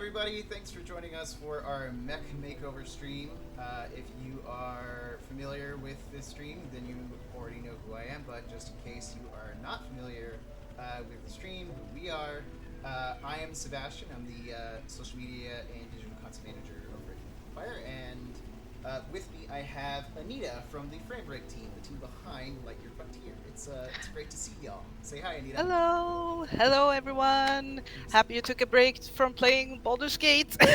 everybody. Thanks for joining us for our Mech Makeover stream. If you are familiar with this stream, then you already know who I am, but just in case you are not familiar with the stream, who we are, I am Sebastian. I'm the social media and digital content manager over at Fire, and with me I have Anita from the Framebreak team, the team behind Lightyear Frontier. It's great to see y'all. Say hi, Anita. Hello everyone. Happy you took a break from playing Baldur's Gate. We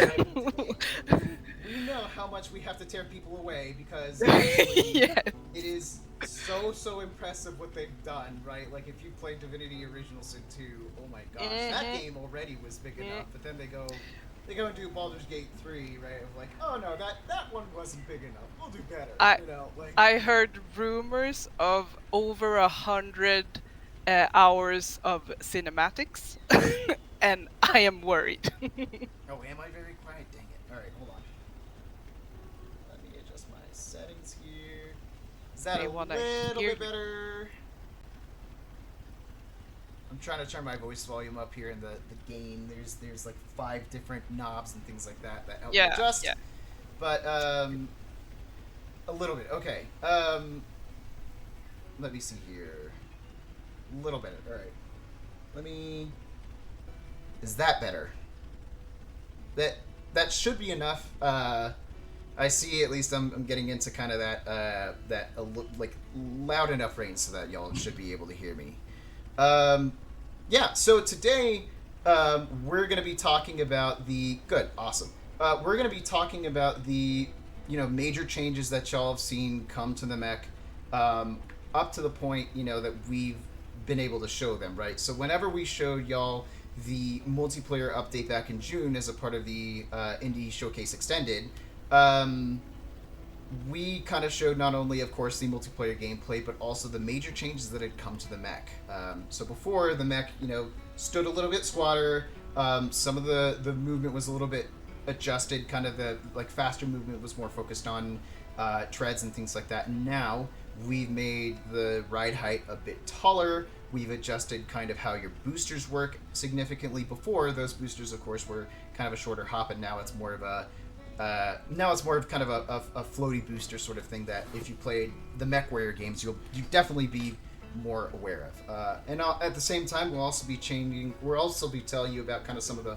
know how much we have to tear people away because honestly, Yeah. it is so impressive what they've done, right? Like if you played Divinity Original Sin 2, oh my gosh, that game already was big enough, but then they go and do Baldur's Gate 3, right? Of like, oh no, that one wasn't big enough. We'll do better, I like I heard rumors of over 100 hours of cinematics, and I am worried. oh, am I very quiet? Dang it. All right, hold on. Let me adjust my settings here. Is that They a wanna little hear bit you. better? I'm trying to turn my voice volume up here in the gain. There's like 5 different knobs and things like that help me adjust. Yeah. But a little bit. Okay. Let me see here. A little better. All right. Let me. Is that better? That should be enough. I see. At least I'm getting into kind of that like loud enough range so that y'all should be able to hear me. Yeah, so today we're going to be talking about awesome. We're going to be talking about the major changes that y'all have seen come to the mech, up to the point that we've been able to show them, right? So whenever we showed y'all the multiplayer update back in June as a part of the Indie Showcase Extended, we kind of showed not only, of course, the multiplayer gameplay, but also the major changes that had come to the mech. So before, the mech, stood a little bit squatter. Some of the movement was a little bit adjusted. Kind of the faster movement was more focused on treads and things like that. And now we've made the ride height a bit taller. We've adjusted kind of how your boosters work significantly. Before, those boosters, of course, were kind of a shorter hop, and now it's more of kind of a floaty booster sort of thing that if you played the MechWarrior games, you definitely be more aware of. And at the same time, we'll also be telling you about kind of some of the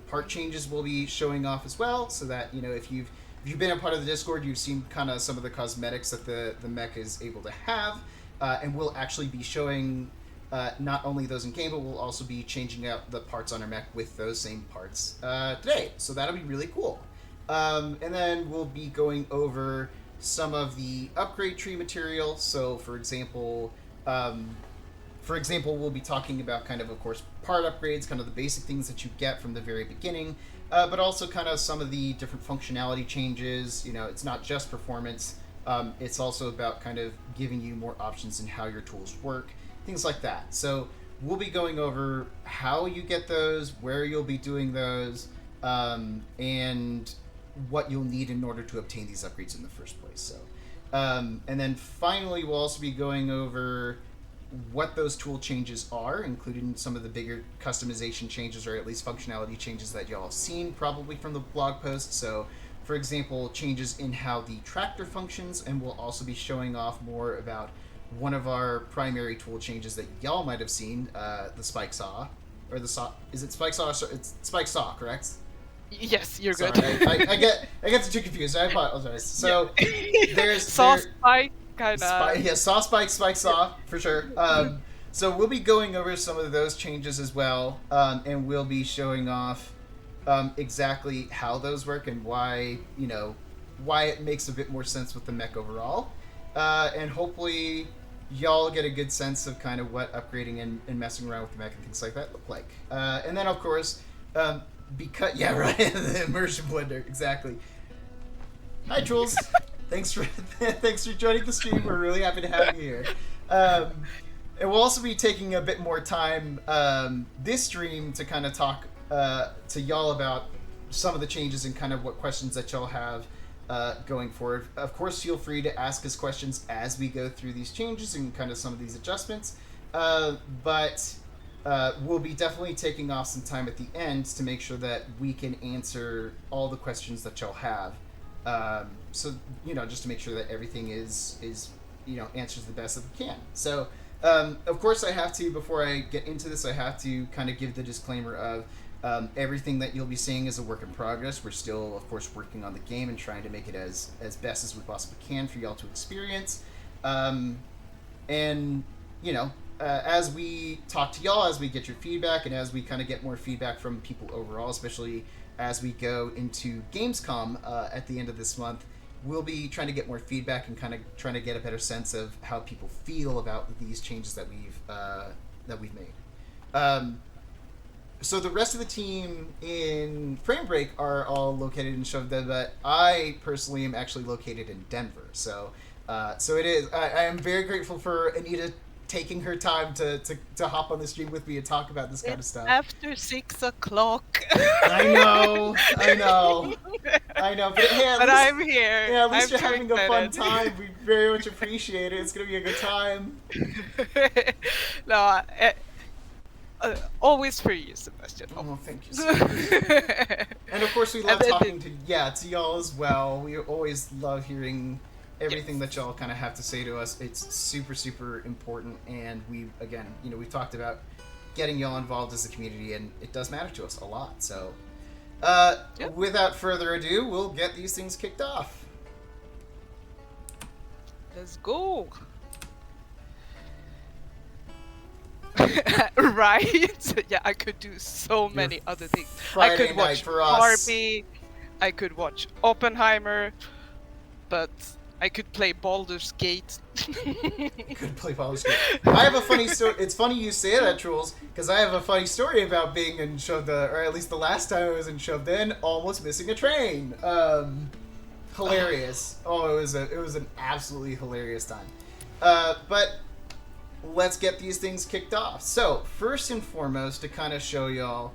part changes we'll be showing off as well, so that if you've been a part of the Discord, you've seen kind of some of the cosmetics that the mech is able to have, and we'll actually be showing not only those in game, but we'll also be changing out the parts on our mech with those same parts today. So that'll be really cool. And then we'll be going over some of the upgrade tree material. So, for example, we'll be talking about kind of course, part upgrades, kind of the basic things that you get from the very beginning, but also kind of some of the different functionality changes. It's not just performance. It's also about kind of giving you more options in how your tools work, things like that. So we'll be going over how you get those, where you'll be doing those, and what you'll need in order to obtain these upgrades in the first place. So, and then finally, we'll also be going over what those tool changes are, including some of the bigger customization changes, or at least functionality changes that y'all have seen probably from the blog post. So, for example, changes in how the tractor functions, and we'll also be showing off more about one of our primary tool changes that y'all might have seen, the spike saw, or the saw. Is it spike saw? It's spike saw, correct? Yes, you're Sorry, good. I get the two confused. I apologize. So there's Sauce spike kind of. saw spike saw for sure. So we'll be going over some of those changes as well, and we'll be showing off exactly how those work and why it makes a bit more sense with the mech overall, and hopefully y'all get a good sense of kind of what upgrading and messing around with the mech and things like that look like. And then of course. Because the immersion blender, exactly. Hi, Jules. Thanks for joining the stream. We're really happy to have you here. And we'll also be taking a bit more time this stream to kind of talk to y'all about some of the changes and kind of what questions that y'all have going forward. Of course, feel free to ask us questions as we go through these changes and kind of some of these adjustments. But we'll be definitely taking off some time at the end to make sure that we can answer all the questions that y'all have. So just to make sure that everything is answers the best that we can. So of course I have to, before I get into this, I have to kind of give the disclaimer of everything that you'll be seeing is a work in progress. We're still, of course, working on the game and trying to make it as best as we possibly can for y'all to experience. And as we talk to y'all, as we get your feedback, and as we kind of get more feedback from people overall, especially as we go into Gamescom at the end of this month, we'll be trying to get more feedback and kind of trying to get a better sense of how people feel about these changes that we've made. So the rest of the team in Frame Break are all located in Shovden, but I personally am actually located in Denver. So it is. I am very grateful for Anita taking her time to hop on the stream with me and talk about this kind of stuff. After 6 o'clock. I know, but hey, but I'm here. Yeah, at least I'm you're having a fun time. We very much appreciate it. It's gonna be a good time. No, always for you, Sebastian. Oh, thank you so much. And of course, we love talking to y'all as well. We always love hearing everything that y'all kind of have to say to us. It's super, super important, and we've talked about getting y'all involved as a community, and it does matter to us a lot. So, without further ado, we'll get these things kicked off. Let's go. Right? Yeah, I could do so many other things. Friday I could watch Barbie, I could watch Oppenheimer, but I could play Baldur's Gate. Could play Baldur's Gate. I have a funny story. It's funny you say that, Truls, because I have a funny story about being in Shovden, or at least the last time I was in Shovden, almost missing a train. Hilarious. Oh, it was an absolutely hilarious time. But let's get these things kicked off. So, first and foremost, to kind of show y'all,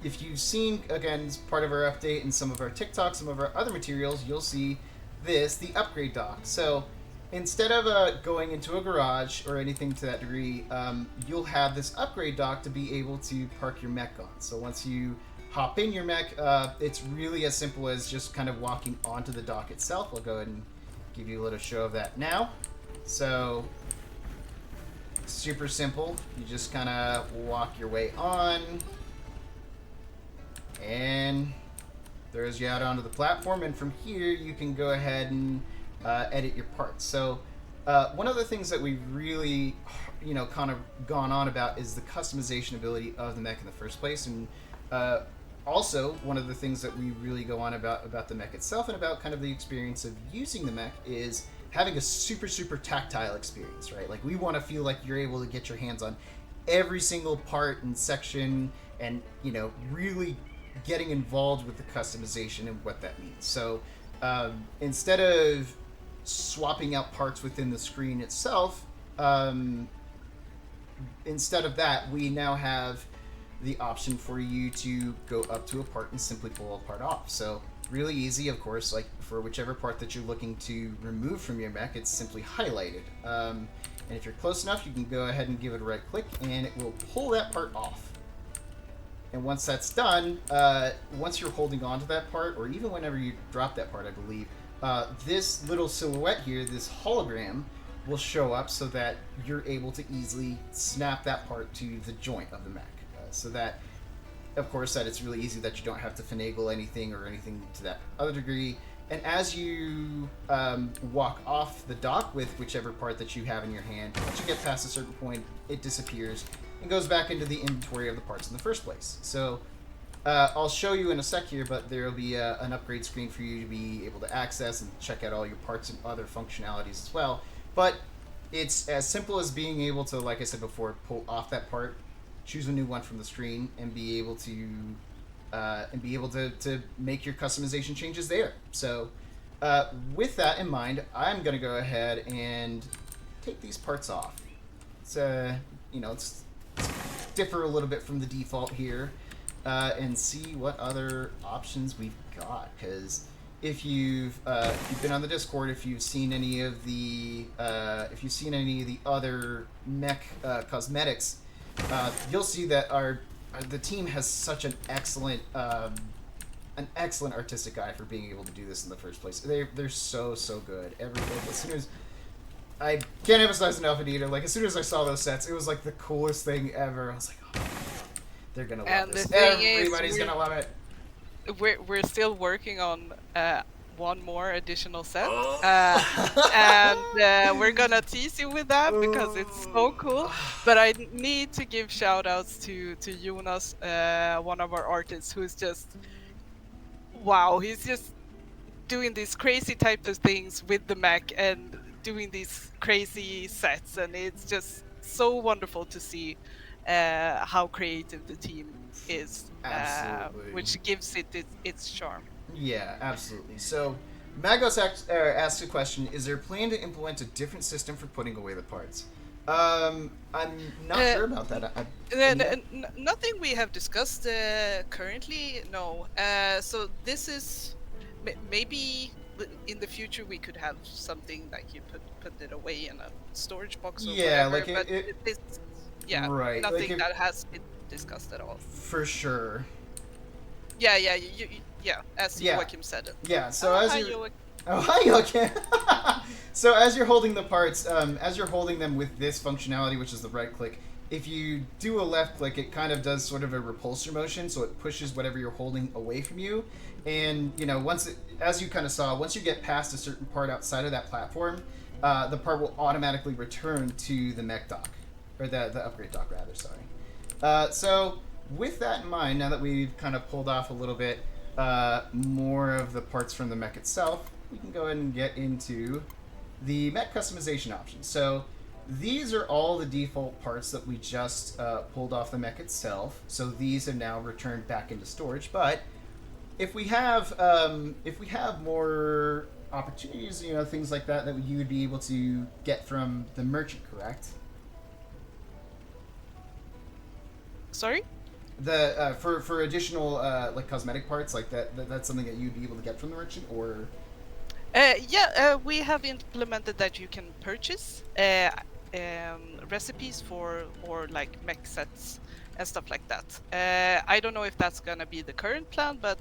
if you've seen, again, as part of our update and some of our TikToks, some of our other materials, you'll see the upgrade dock. So instead of going into a garage or anything to that degree, you'll have this upgrade dock to be able to park your mech on. So once you hop in your mech, it's really as simple as just kind of walking onto the dock itself. I'll go ahead and give you a little show of that now. So super simple. You just kind of walk your way on, and throws you out onto the platform, and from here you can go ahead and edit your parts. So one of the things that we've really kind of gone on about is the customization ability of the mech in the first place, and also one of the things that we really go on about the mech itself and about kind of the experience of using the mech is having a super, super tactile experience, right? Like, we want to feel like you're able to get your hands on every single part and section, and really getting involved with the customization and what that means. So instead of swapping out parts within the screen itself, instead of that, we now have the option for you to go up to a part and simply pull a part off. So really easy, of course, like for whichever part that you're looking to remove from your mech, it's simply highlighted. And if you're close enough, you can go ahead and give it a right click and it will pull that part off. And once that's done, once you're holding on to that part, or even whenever you drop that part, I believe, this little silhouette here, this hologram, will show up so that you're able to easily snap that part to the joint of the mech. So that, of course, that it's really easy that you don't have to finagle anything or anything to that other degree. And as you walk off the dock with whichever part that you have in your hand, once you get past a certain point, it disappears and goes back into the inventory of the parts in the first place. So I'll show you in a sec here, but there will be an upgrade screen for you to be able to access and check out all your parts and other functionalities as well. But it's as simple as being able to, like I said before, pull off that part, choose a new one from the screen, and be able to make your customization changes there. So with that in mind, I'm going to go ahead and take these parts off. It's let's differ a little bit from the default here and see what other options we've got. Because if you've been on the Discord, if you've seen any of the other mech cosmetics, you'll see that our the team has such an excellent artistic eye for being able to do this in the first place. They're so good. As soon as I can't emphasize enough, Anita. Like as soon as I saw those sets, it was like the coolest thing ever. I was like, oh, they're gonna love And this. the thing Everybody's gonna love it. we're still working on one more additional set, Oh. and we're gonna tease you with that because it's so cool. But I need to give shout outs to Jonas, one of our artists, who's just wow. He's just doing these crazy types of things with the mech and doing these crazy sets, and it's just so wonderful to see how creative the team is, Absolutely. which gives it its charm. Yeah, absolutely. So, Magos asks a question: is there a plan to implement a different system for putting away the parts? I'm not Uh, sure about that. Nothing we have discussed currently. No. So this is maybe in the future we could have something like you put it away in a storage box or Yeah, whatever. like But this, yeah, right, nothing like that has been discussed at all. for sure. Yeah, yeah, yeah. As Yeah. Joachim said it. Yeah. So Oh, as hi, you, Joachim. oh hi, Joachim. So as you're holding the parts, as you're holding them with this functionality, which is the right click, if you do a left click, it kind of does sort of a repulsor motion, so it pushes whatever you're holding away from you. And as you kind of saw, once you get past a certain part outside of that platform, the part will automatically return to the mech dock, or the upgrade dock rather. Sorry. So with that in mind, now that we've kind of pulled off a little bit more of the parts from the mech itself, we can go ahead and get into the mech customization options. So these are all the default parts that we just pulled off the mech itself. So these have now returned back into storage. But if we have more opportunities, things like that you would be able to get from the merchant, correct? Sorry. The for additional like cosmetic parts like that's something that you'd be able to get from the merchant, or We have implemented that you can purchase recipes or like mech sets and stuff like that. I don't know if that's gonna be the current plan, but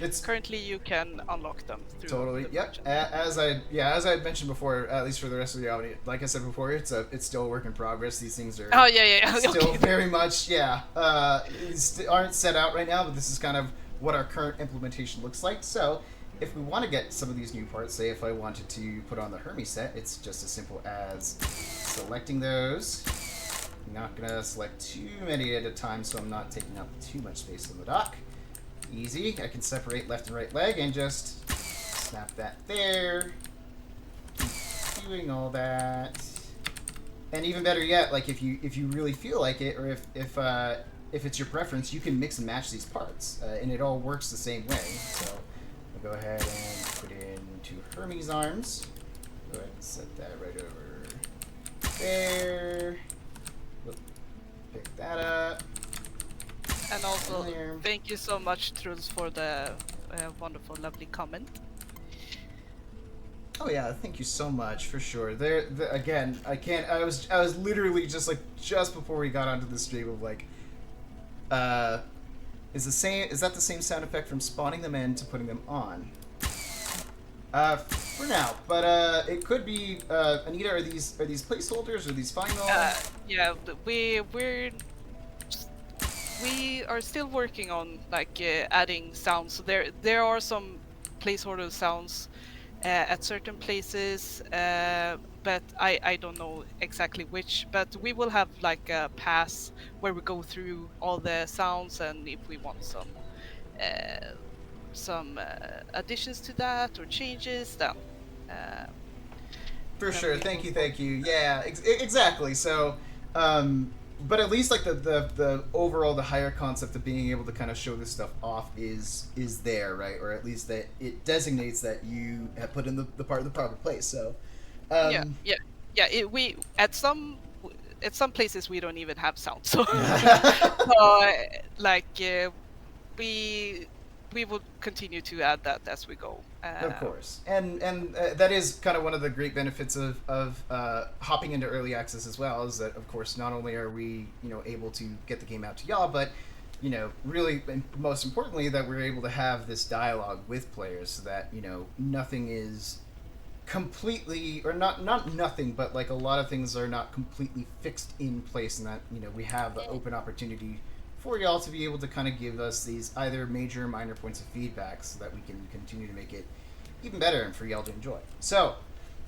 it's currently you can unlock them through. totally the yep. merchant. As I had mentioned before, at least for the rest of the audience, like I said before, it's still a work in progress. These things are Oh yeah. still Okay. very much aren't set out right now, but this is kind of what our current implementation looks like. So if we want to get some of these new parts, say if I wanted to put on the Hermes set, it's just as simple as selecting those. I'm not gonna select too many at a time, so I'm not taking up too much space on the dock. Easy. I can separate left and right leg and just snap that there. Keep doing all that. And even better yet, like if you really feel like it, or if it's your preference, you can mix and match these parts, and it all works the same way. So I'll go ahead and put in 2 Hermes arms. Go ahead and set that right over there. Whoop. Pick that up. And also, There. thank you so much, Truls, for the wonderful, lovely comment. Oh yeah, thank you so much for sure. Again, I can't. I was literally just before we got onto the stream of like, is that the same sound effect from spawning them in to putting them on? For now, but it could be. Anita, are these placeholders or these final? Yeah, we are still working on like adding sounds. So there are some placeholder sounds at certain places, but I don't know exactly which. But we will have like a pass where we go through all the sounds, and if we want some additions to that or changes, then For then sure. we Thank will you. Yeah, exactly. So, but at least like the overall the higher concept of being able to kind of show this stuff off is there, right? Or at least that it designates that you have put in the part in the proper place. So, yeah. We at some places we don't even have sound, so like we will continue to add that as we go. Of course, and that is kind of one of the great benefits of hopping into early access as well. Is that of course not only are we able to get the game out to y'all, but really and most importantly that we're able to have this dialogue with players, so that nothing is completely, or not nothing, but like a lot of things are not completely fixed in place, and that we have the open opportunity for y'all to be able to kind of give us these either major or minor points of feedback, so that we can continue to make it even better and for y'all to enjoy. So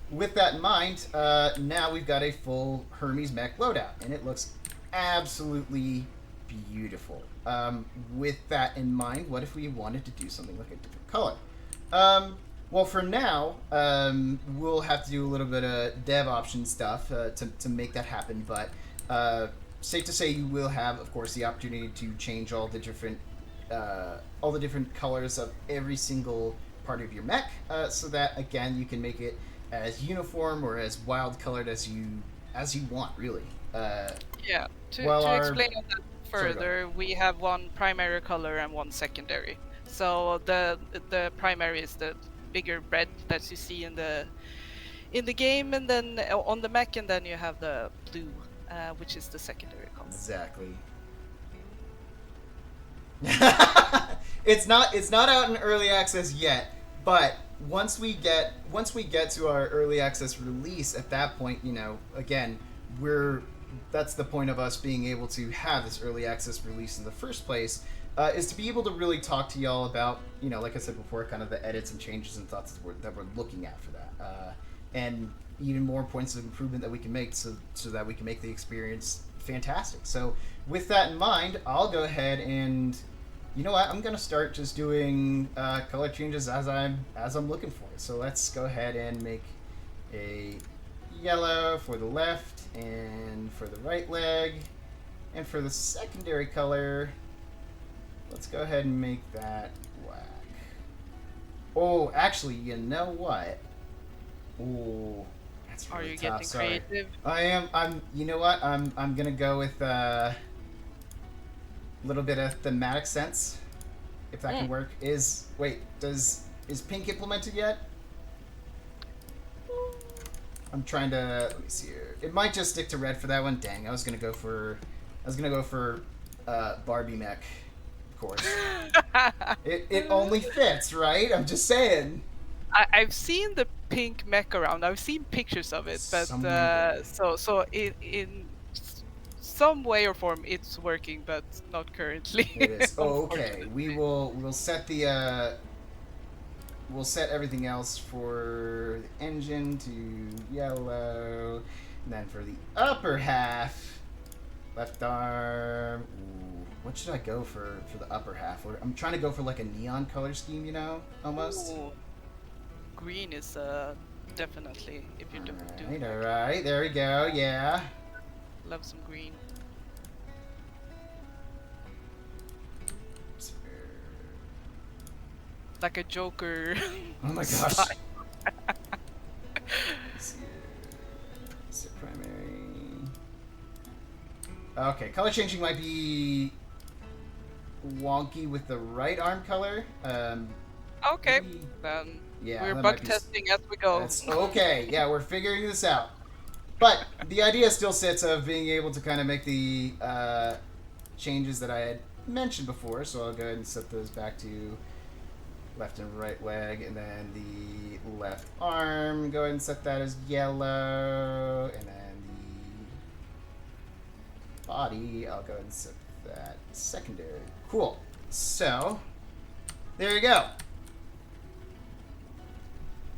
with that in mind, now we've got a full Hermes mech loadout, and it looks absolutely beautiful. With that in mind, what if we wanted to do something like a different color? Well, for now, we'll have to do a little bit of dev option stuff to make that happen, but safe to say you will have, of course, the opportunity to change all the different colors of every single part of your mech, so that, again, you can make it as uniform or as wild colored as you want, really. Yeah, to explain that further, we have one primary color and one secondary. So the primary is the bigger red that you see in the game, and then on the mech, and then you have the blue, which is the secondary color. Exactly. It's not out in early access yet, but once we get to our early access release, at that point, again, that's the point of us being able to have this early access release in the first place, is to be able to really talk to y'all about, like I said before, kind of the edits and changes and thoughts that we're looking at for that, and even more points of improvement that we can make, so that we can make the experience fantastic. So with that in mind, I'll go ahead and, you know what, I'm gonna start just doing color changes as I'm looking for it. So let's go ahead and make a yellow for the left and for the right leg, and for the secondary color, let's go ahead and make that black. Oh, actually, you know what? Oh, that's really Are you tough. getting Sorry. creative? I am. You know what? I'm gonna go with a little bit of thematic sense, if that can work. Is pink implemented yet? I'm trying to, let me see here. It might just stick to red for that one. Dang, I was gonna go for Barbie mech, of course. It only fits, right? I'm just saying. I've seen the pink mech around. I've seen pictures of it, but so in some way or form it's working, but not currently. It is. Oh, okay. We'll set the we'll set everything else for the engine to yellow, and then for the upper half, left arm. Ooh, what should I go for the upper half? I'm trying to go for like a neon color scheme, almost. Ooh. Green is definitely, if you do. All right, there we go. Yeah. Love some green. Like a Joker. Oh my gosh. Set primary. Okay, color changing might be wonky with the right arm color. Okay, then yeah, we're bug testing as we go. Okay, yeah, we're figuring this out. But the idea still sits of being able to kind of make the changes that I had mentioned before. So I'll go ahead and set those back to left and right leg, and then the left arm, go ahead and set that as yellow, and then the body, I'll go ahead and set that secondary. Cool. So, there you go.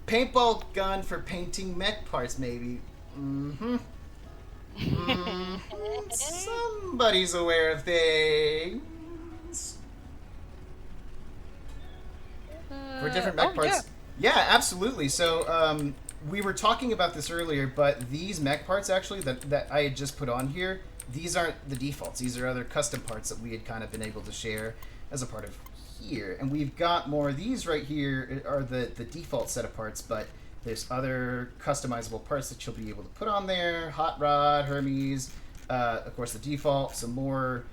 Paintball gun for painting mech parts, maybe. Somebody's aware of things. For different mech parts. Yeah, absolutely. So, we were talking about this earlier, but these mech parts, actually, that I had just put on here, these aren't the defaults. These are other custom parts that we had kind of been able to share as a part of here. And we've got more of these right here are the default set of parts, but there's other customizable parts that you'll be able to put on there. Hot Rod, Hermes, of course the default, some more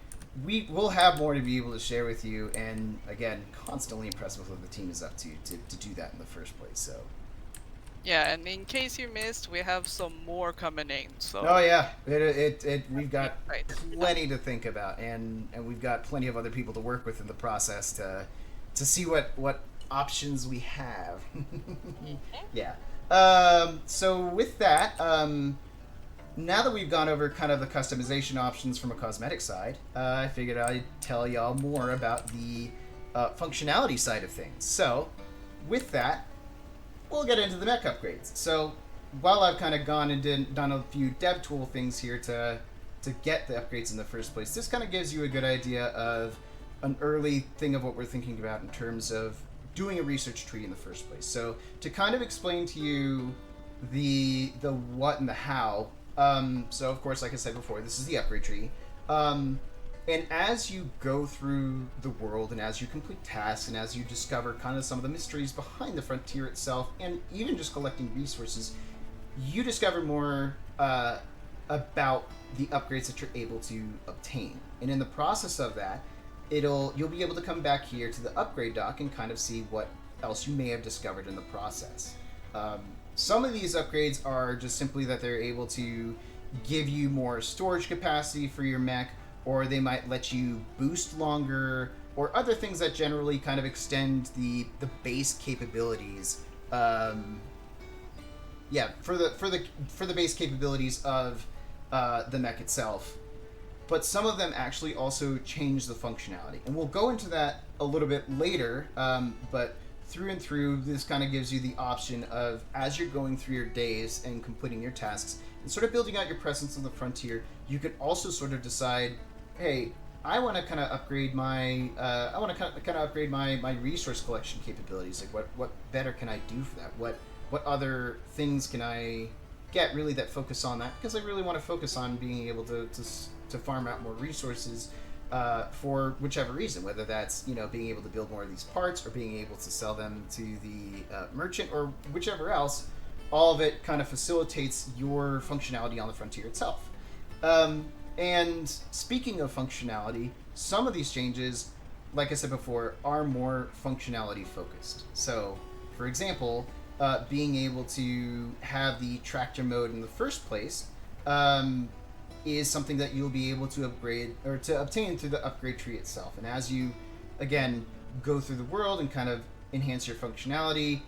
we will have more to be able to share with you, and again, constantly impressed with what the team is up to do that in the first place. So. Yeah, and in case you missed, we have some more coming in. Oh So yeah, we've be got excited. plenty to think about, and we've got plenty of other people to work with in the process to see what options we have. Yeah. So with that, now that we've gone over kind of the customization options from a cosmetic side, I figured I'd tell y'all more about the functionality side of things. So with that, we'll get into the mech upgrades. So while I've kind of gone and done a few dev tool things here to get the upgrades in the first place, this kind of gives you a good idea of an early thing of what we're thinking about in terms of doing a research tree in the first place. So to kind of explain to you the what and the how. So of course, like I said before, this is the upgrade tree. And as you go through the world and as you complete tasks and as you discover kind of some of the mysteries behind the frontier itself and even just collecting resources, you discover more about the upgrades that you're able to obtain. And in the process of that, you'll be able to come back here to the upgrade dock and kind of see what else you may have discovered in the process. Some of these upgrades are just simply that they're able to give you more storage capacity for your mech, or they might let you boost longer, or other things that generally kind of extend the base capabilities. For the base capabilities of the mech itself. But some of them actually also change the functionality, and we'll go into that a little bit later. But through and through, this kind of gives you the option of, as you're going through your days and completing your tasks and sort of building out your presence on the frontier, you can also sort of decide, hey, I want to kind of upgrade my my resource collection capabilities. Like, what better can I do for that? What other things can I get really that focus on that? Because I really want to focus on being able to farm out more resources for whichever reason, whether that's being able to build more of these parts or being able to sell them to the merchant or whichever else. All of it kind of facilitates your functionality on the frontier itself. And speaking of functionality, some of these changes, like I said before, are more functionality focused. So, for example, being able to have the tractor mode in the first place is something that you'll be able to upgrade or to obtain through the upgrade tree itself. And as you, again, go through the world and kind of enhance your functionality,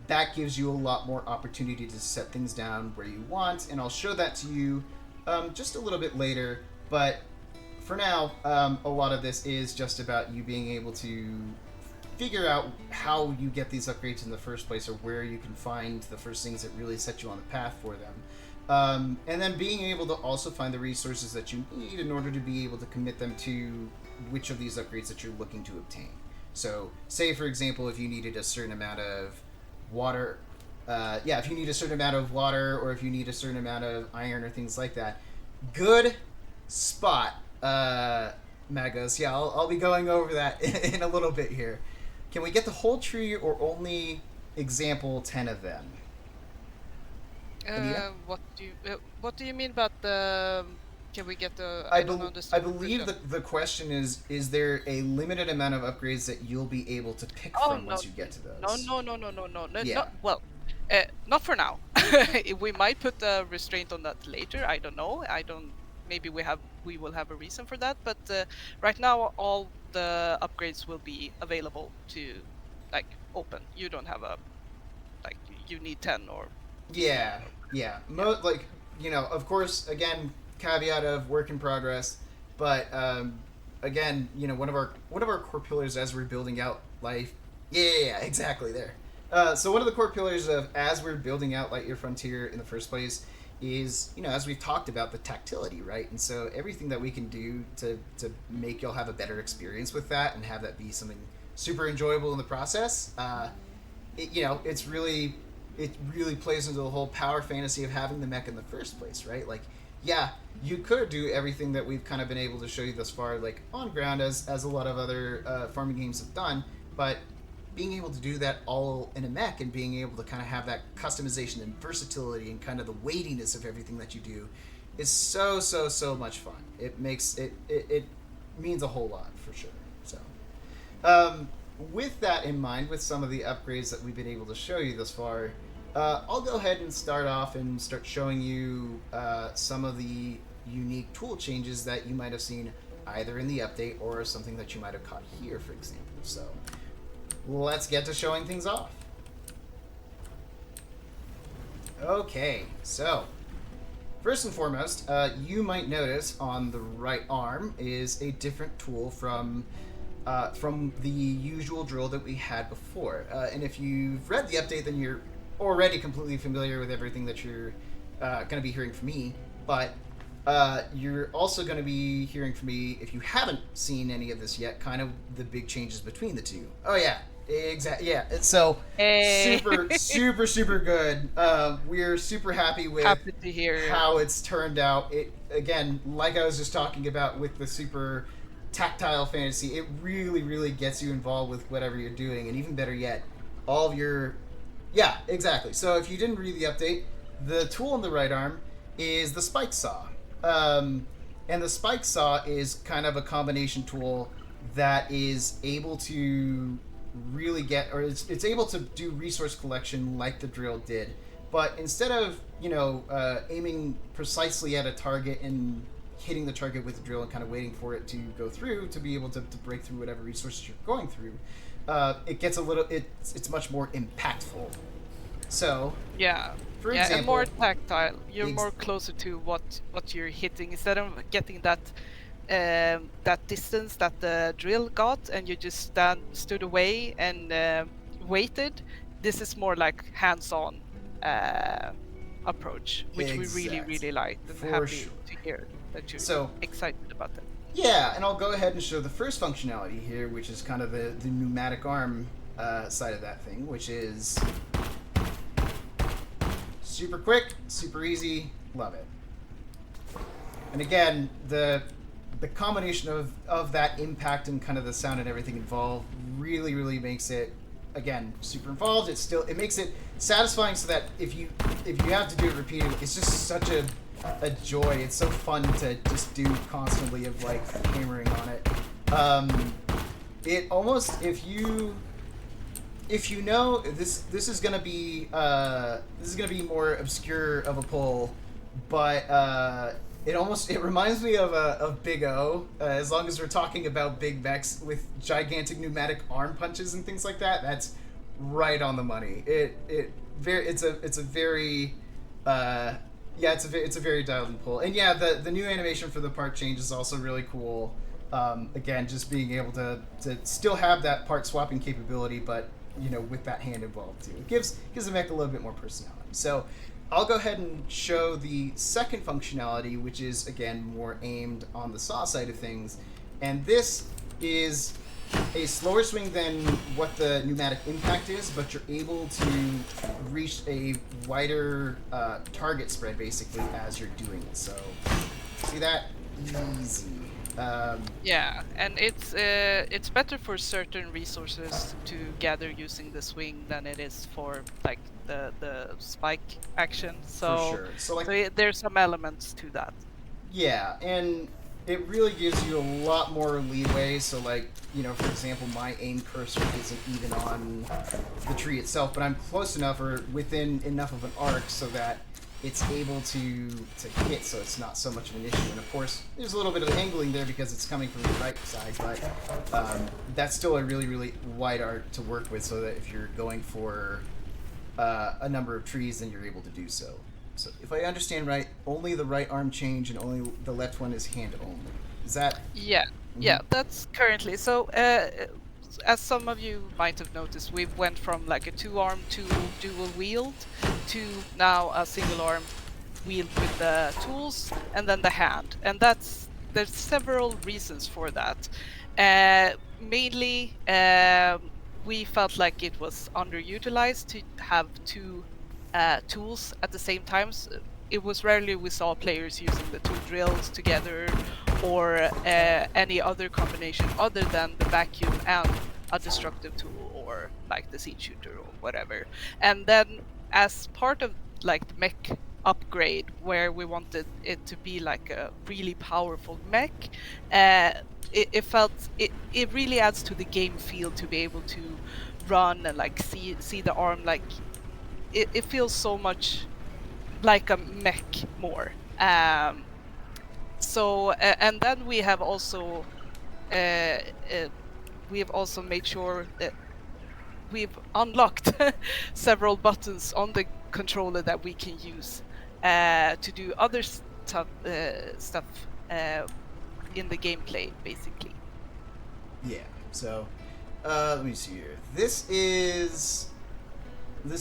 that gives you a lot more opportunity to set things down where you want. And I'll show that to you just a little bit later. But for now, a lot of this is just about you being able to figure out how you get these upgrades in the first place, or where you can find the first things that really set you on the path for them. And then being able to also find the resources that you need in order to be able to commit them to which of these upgrades that you're looking to obtain. So, say for example, if you needed a certain amount of water, if you need a certain amount of water, or if you need a certain amount of iron or things like that, good spot, Magos. Yeah, I'll be going over that in a little bit here. Can we get the whole tree or only example 10 of them? What do you mean about the? Can we get the? I don't understand. I believe the question is there a limited amount of upgrades that you'll be able to pick from once you get to those? No. Yeah. Not, well, not for now. We might put a restraint on that later. I don't know. Maybe we will have a reason for that. But right now, all the upgrades will be available to open. You don't have you need 10 or. Yeah. Of course, again, caveat of work in progress, but again, one of our core pillars as we're building out life. Yeah, exactly there. So one of the core pillars of as we're building out Lightyear Frontier in the first place is, as we've talked about, the tactility, right? And so everything that we can do to make y'all have a better experience with that and have that be something super enjoyable in the process, it really plays into the whole power fantasy of having the mech in the first place, right? Like, yeah, you could do everything that we've kind of been able to show you thus far, like on ground, as a lot of other farming games have done, but being able to do that all in a mech and being able to kind of have that customization and versatility and kind of the weightiness of everything that you do is so much fun. It makes it means a whole lot for sure. So, with that in mind, with some of the upgrades that we've been able to show you thus far, I'll go ahead and start off and start showing you some of the unique tool changes that you might have seen either in the update or something that you might have caught here, for example. So, let's get to showing things off. Okay, so first and foremost, you might notice on the right arm is a different tool from the usual drill that we had before. And if you've read the update, then you're already completely familiar with everything that you're going to be hearing from me. But you're also going to be hearing from me, if you haven't seen any of this yet, kind of the big changes between the two. Oh yeah, exactly. Yeah, it's so super good. We're super happy with Happy to hear how it's turned out. It, again, like I was just talking about with the super tactile fantasy, it really gets you involved with whatever you're doing, and even better yet, all of your... Yeah, exactly. So if you didn't read the update, the tool on the right arm is the spike saw. And the spike saw is kind of a combination tool that is able to really get, or it's able to do resource collection like the drill did, but instead of aiming precisely at a target and hitting the target with the drill and kind of waiting for it to go through to be able to break through whatever resources you're going through, it gets a little, it's much more impactful. So yeah, for yeah, example, and more tactile. You're more closer to what you're hitting instead of getting that that distance that the drill got, and you just stood away and waited. This is more like hands-on approach, which we really liked, and happy to hear that you're excited about that. Yeah, and I'll go ahead and show the first functionality here, which is kind of the pneumatic arm side of that thing, which is super quick, super easy, love it. And again, the combination of that impact and kind of the sound and everything involved really makes it, again, super involved. It makes it satisfying, so that if you have to do it repeatedly, it's just such a joy. It's so fun to just do constantly, of like hammering on it. It almost, if you know, this is gonna be more obscure of a pull, but it reminds me of Big O. As long as we're talking about big mechs with gigantic pneumatic arm punches and things like that, that's right on the money. It's a very dialed in pull. And yeah, the new animation for the part change is also really cool. Again, just being able to still have that part swapping capability, but with that hand involved too. It gives the mech a little bit more personality. So I'll go ahead and show the second functionality, which is, again, more aimed on the saw side of things. And this is a slower swing than what the pneumatic impact is, but you're able to reach a wider target spread, basically, as you're doing it. So, see that? Easy. Yeah, and it's better for certain resources to gather using the swing than it is for like the spike action. So, for sure. So there's some elements to that. Yeah, and it really gives you a lot more leeway. So like, for example, my aim cursor isn't even on the tree itself, but I'm close enough or within enough of an arc so that it's able to hit, so it's not so much of an issue. And of course, there's a little bit of angling there because it's coming from the right side, but that's still a really wide arc to work with, so that if you're going for a number of trees, then you're able to do so. So if I understand right, only the right arm change and only the left one is hand only. Is that? Yeah, yeah, that's currently. So as some of you might have noticed, we went from like a two-arm to dual-wield to now a single-arm wield with the tools and then the hand. And there's several reasons for that. Mainly, we felt like it was underutilized to have two tools at the same time. So it was rarely we saw players using the two drills together, or any other combination other than the vacuum and a destructive tool, or like the seed shooter or whatever. And then as part of like the mech upgrade where we wanted it to be like a really powerful mech. It felt it really adds to the game feel to be able to run and like see the arm, like it feels so much like a mech more. And then we have also uh, uh, made sure that we've unlocked several buttons on the controller that we can use to do other stuff in the gameplay, basically. Yeah. So, let me see here. This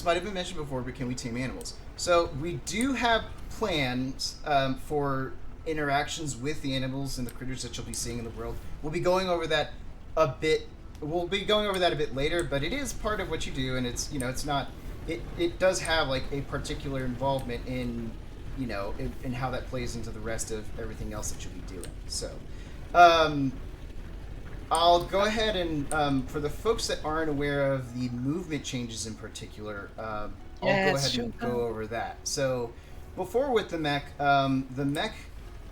might have been mentioned before, but can we tame animals? So we do have plans for interactions with the animals and the critters that you'll be seeing in the world. We'll be going over that a bit. We'll be going over that a bit later, but it is part of what you do, and it's it's not. It does have like a particular involvement in in how that plays into the rest of everything else that you'll be doing. So. I'll go ahead and, for the folks that aren't aware of the movement changes in particular, I'll go ahead and go over that. So, before with the mech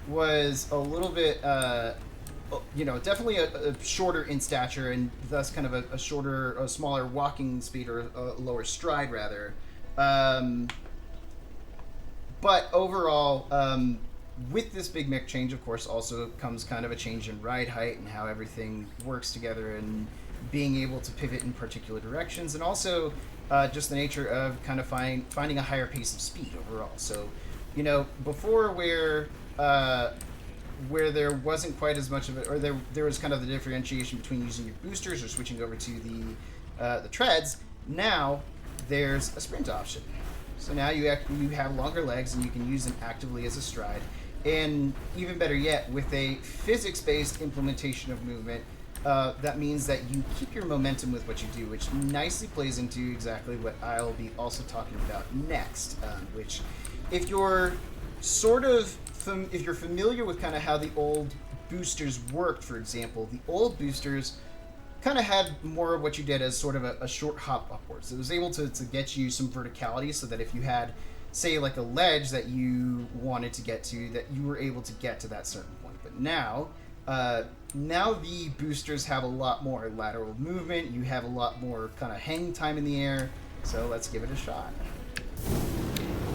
was a little bit, definitely a shorter in stature and thus kind of a smaller walking speed, or a lower stride rather. But overall, with this big mech change, of course, also comes kind of a change in ride height and how everything works together, and being able to pivot in particular directions, and also just the nature of kind of finding a higher pace of speed overall. So, before where there wasn't quite as much of it, or there was kind of the differentiation between using your boosters or switching over to the treads. Now there's a sprint option. So now you have longer legs and you can use them actively as a stride. And even better yet, with a physics-based implementation of movement, that means that you keep your momentum with what you do, which nicely plays into exactly what I'll be also talking about next. Which, if you're if you're familiar with kind of how the old boosters worked, for example, the old boosters kind of had more of what you did as sort of a short hop upwards. It was able to get you some verticality, so that if you had, say, like a ledge that you wanted to get to, that you were able to get to that certain point. But now the boosters have a lot more lateral movement. You have a lot more kind of hang time in the air. So let's give it a shot.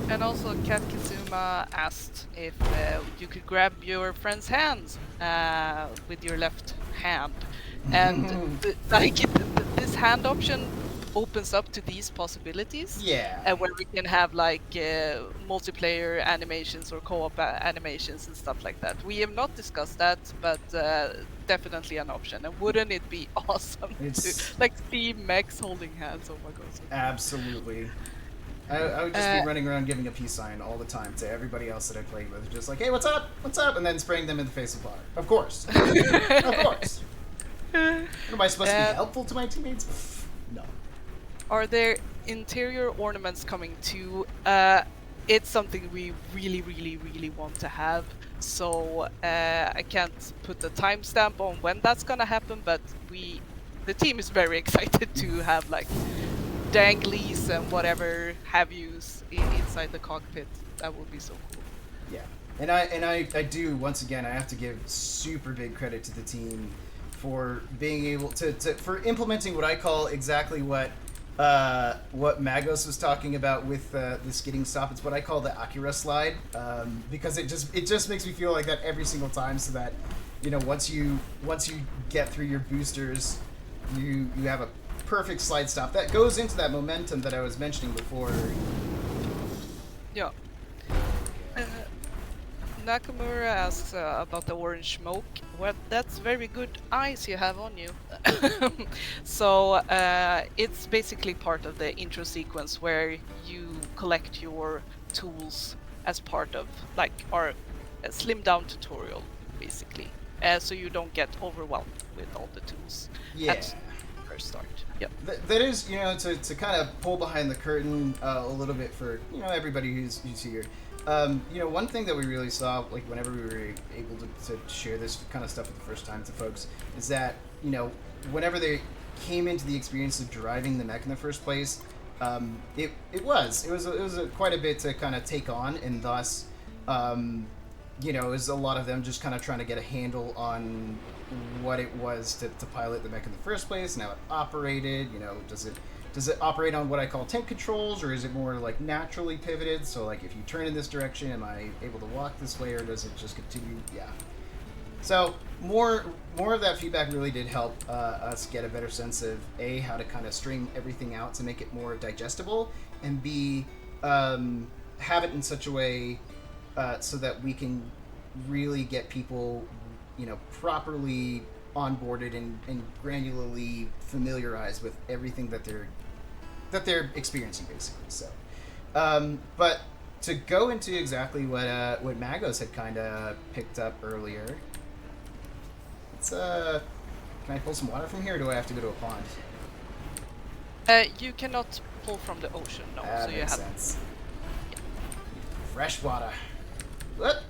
And also, Kat Kizuma asked if you could grab your friend's hands with your left hand. And this hand option opens up to these possibilities. Yeah. Where we can have like multiplayer animations or co-op animations and stuff like that. We have not discussed that, but definitely an option. And wouldn't it be awesome to like see mechs holding hands? Oh my god! So Absolutely. I would just be running around giving a peace sign all the time to everybody else that I played with, just like, hey, what's up? What's up? And then spraying them in the face with water. Of course. Of course. Am I supposed to be helpful to my teammates? No. Are there interior ornaments coming too? It's something we really, really, really want to have. So I can't put a timestamp on when that's gonna happen, but the team is very excited to have like danglies and whatever have yous inside the cockpit. That would be so cool. Yeah, and I do, once again, I have to give super big credit to the team for being able for implementing what I call exactly what Magos was talking about with the skidding stop. It's what I call the Akira slide, because it just makes me feel like that every single time, so that once you get through your boosters, you have a perfect slide stop that goes into that momentum that I was mentioning before. Yeah. Nakamura asks about the orange smoke. Well, that's very good eyes you have on you. So it's basically part of the intro sequence where you collect your tools as part of like our slimmed down tutorial, basically, so you don't get overwhelmed with all the tools. Yeah. At first start. Yep. That is, to kind of pull behind the curtain a little bit for everybody who's here. One thing that we really saw, like whenever we were able to share this kind of stuff for the first time to folks, is that whenever they came into the experience of driving the mech in the first place, it was quite a bit to kind of take on, and thus, it was a lot of them just kind of trying to get a handle on what it was to pilot the mech in the first place, and how it operated. Does it operate on what I call tank controls, or is it more like naturally pivoted? So like if you turn in this direction, am I able to walk this way, or does it just continue? Yeah. So more of that feedback really did help us get a better sense of A, how to kind of string everything out to make it more digestible, and B, have it in such a way so that we can really get people, properly onboarded and granularly familiarized with everything that they're experiencing, basically. So, but to go into exactly what Magos had kind of picked up earlier. Can I pull some water from here, or do I have to go to a pond? You cannot pull from the ocean, no. That so you makes have sense. Fresh water. What?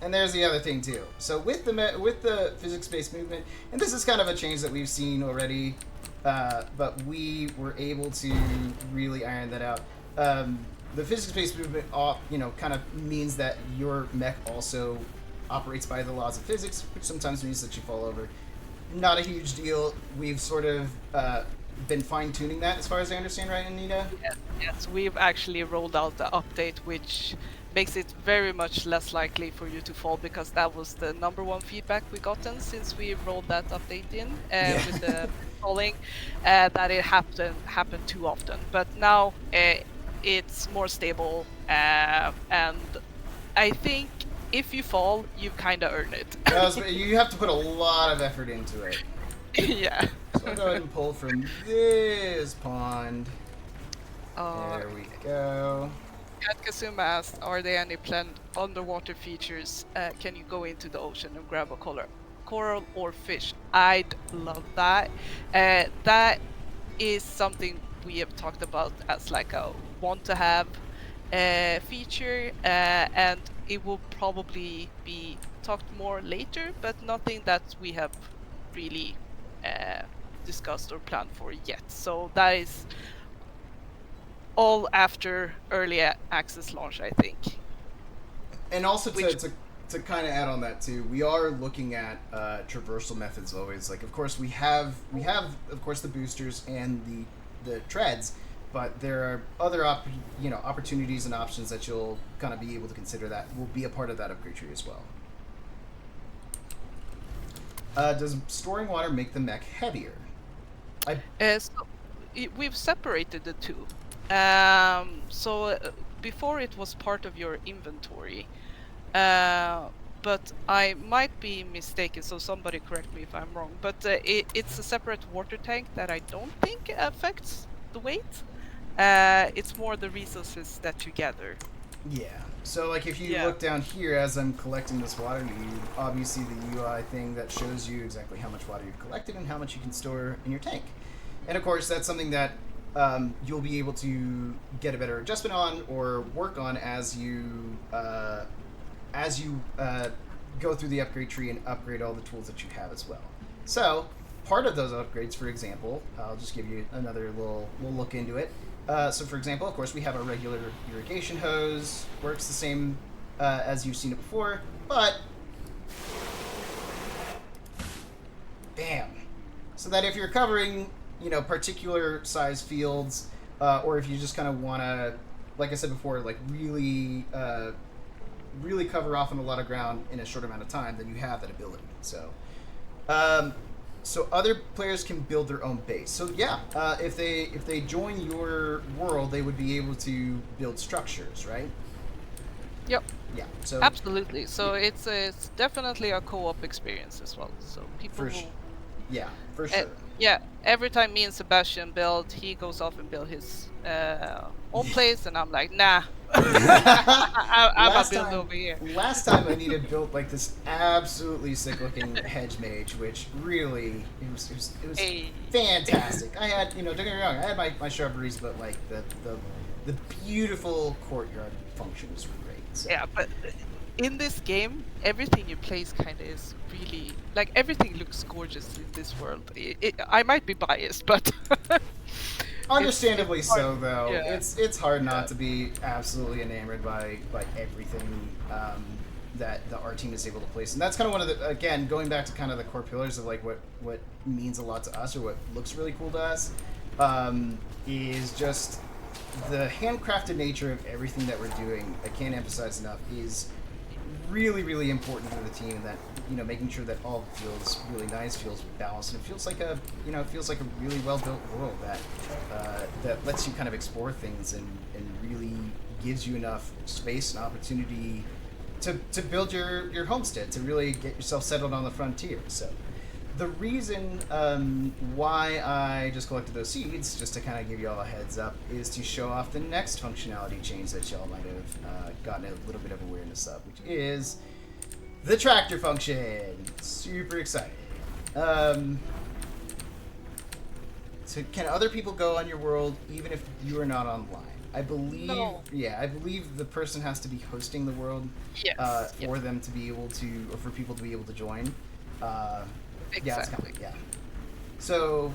And there's the other thing too. So with the physics-based movement, and this is kind of a change that we've seen already, but we were able to really iron that out. The physics-based movement, kind of means that your mech also operates by the laws of physics, which sometimes means that you fall over. Not a huge deal. We've sort of been fine-tuning that, as far as I understand, right, Anita? Yes, we've actually rolled out the update, which makes it very much less likely for you to fall, because that was the #1 feedback we gotten since we rolled that update in with the falling, that it happened too often. But now it's more stable, and I think if you fall, you kind of earn it. You have to put a lot of effort into it. Yeah. So I'll go ahead and pull from this pond. There we go. Kasuma asked, are there any planned underwater features? Can you go into the ocean and grab a coral or fish? I'd love that. That is something we have talked about as like a want-to-have feature, and it will probably be talked more later, but nothing that we have really discussed or planned for yet. So that is all after early access launch, I think. And also to kind of add on that too, we are looking at traversal methods always. Like, of course, we have of course the boosters and the treads, but there are other opportunities and options that you'll kind of be able to consider that will be a part of that upgrade tree as well. Does storing water make the mech heavier? We've separated the two. Before it was part of your inventory, but I might be mistaken, so somebody correct me if I'm wrong, but it's a separate water tank that I don't think affects the weight. It's more the resources that you gather. Yeah. So, like, if you look down here as I'm collecting this water, you obviously the UI thing that shows you exactly how much water you've collected and how much you can store in your tank. And of course, that's something that you'll be able to get a better adjustment on or work on as you go through the upgrade tree and upgrade all the tools that you have as well. So, part of those upgrades, for example, I'll just give you another little look into it. So, for example, of course, we have a regular irrigation hose. Works the same as you've seen it before, but bam! So that if you're covering, particular size fields, or if you just kind of want to, like I said before, like really cover off on a lot of ground in a short amount of time, then you have that ability. So, so other players can build their own base. So yeah, if they join your world, they would be able to build structures, right? Yep. Yeah. So absolutely. So it's definitely a co-op experience as well. So people will. Yeah, for sure. Yeah, every time me and Sebastian build, he goes off and build his own place, and I'm like, nah. I'm a build over here. Last time I needed built like this absolutely sick-looking hedge mage, which really it was fantastic. I had, don't get me wrong, I had my shrubberies, but like the beautiful courtyard function was great. So. Yeah, but in this game, everything you place kind of is really like everything looks gorgeous in this world. I might be biased, but Understandably hard. so, though. Yeah. It's hard not Yeah. to be absolutely enamored by everything that the art team is able to place, and that's kind of one of the, again, going back to kind of the core pillars of like what means a lot to us, or what looks really cool to us, is just the handcrafted nature of everything that we're doing. I can't emphasize enough, is really, really important for the team, and that, you know, making sure that all feels really nice, feels balanced, and it feels like a, you know, it feels like a really well built world that that lets you kind of explore things, and really gives you enough space and opportunity to build your homestead, to really get yourself settled on the frontier. So the reason why I just collected those seeds, just to kind of give you all a heads up, is to show off the next functionality change that y'all might have gotten a little bit of awareness of, which is the tractor function. Super excited. So can other people go on your world even if you are not online? I believe, No. yeah, I believe the person has to be hosting the world Yes. for them to be able to, or for people to be able to join. Yeah, it's kind Exactly. of, yeah. So,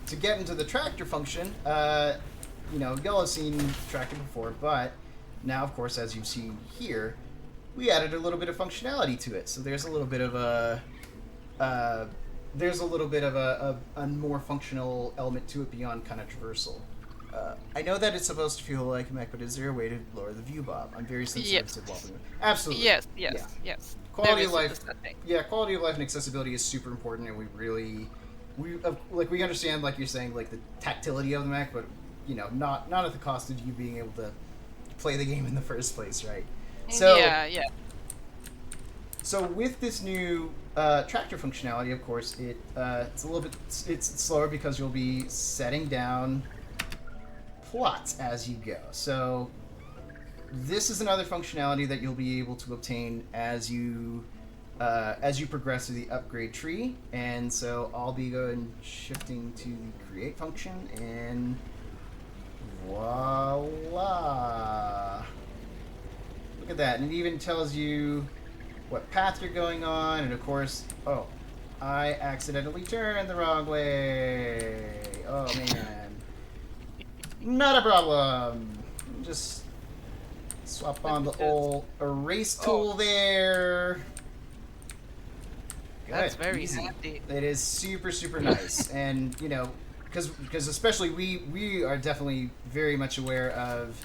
to get into the tractor function, you know, y'all have seen tractor before, but now, of course, as you've seen here, we added a little bit of functionality to it. So there's a little bit of a, a more functional element to it beyond kind of traversal. I know that it's supposed to feel like a mech, but is there a way to lower the view, Bob? I'm very sensitive Yes. to wallpaper. Absolutely. Yes. Yeah. Yes. Quality There of is a life. setting. Yeah, quality of life and accessibility is super important, and we understand, like you're saying, like the tactility of the mech, but you know, not at the cost of you being able to play the game in the first place, right? So Yeah. so with this new tractor functionality, of course, it's a little bit it's slower because you'll be setting down plots as you go. So this is another functionality that you'll be able to obtain as you progress through the upgrade tree. And so I'll be going shifting to the create function, and voila! Look at that, and it even tells you what path you're going on, and of course, oh, I accidentally turned the wrong way. Oh man. Not a problem. Just swap on the old erase tool there. Good. That's very Easy. handy. It is super, super nice. And, you know, because especially we are definitely very much aware of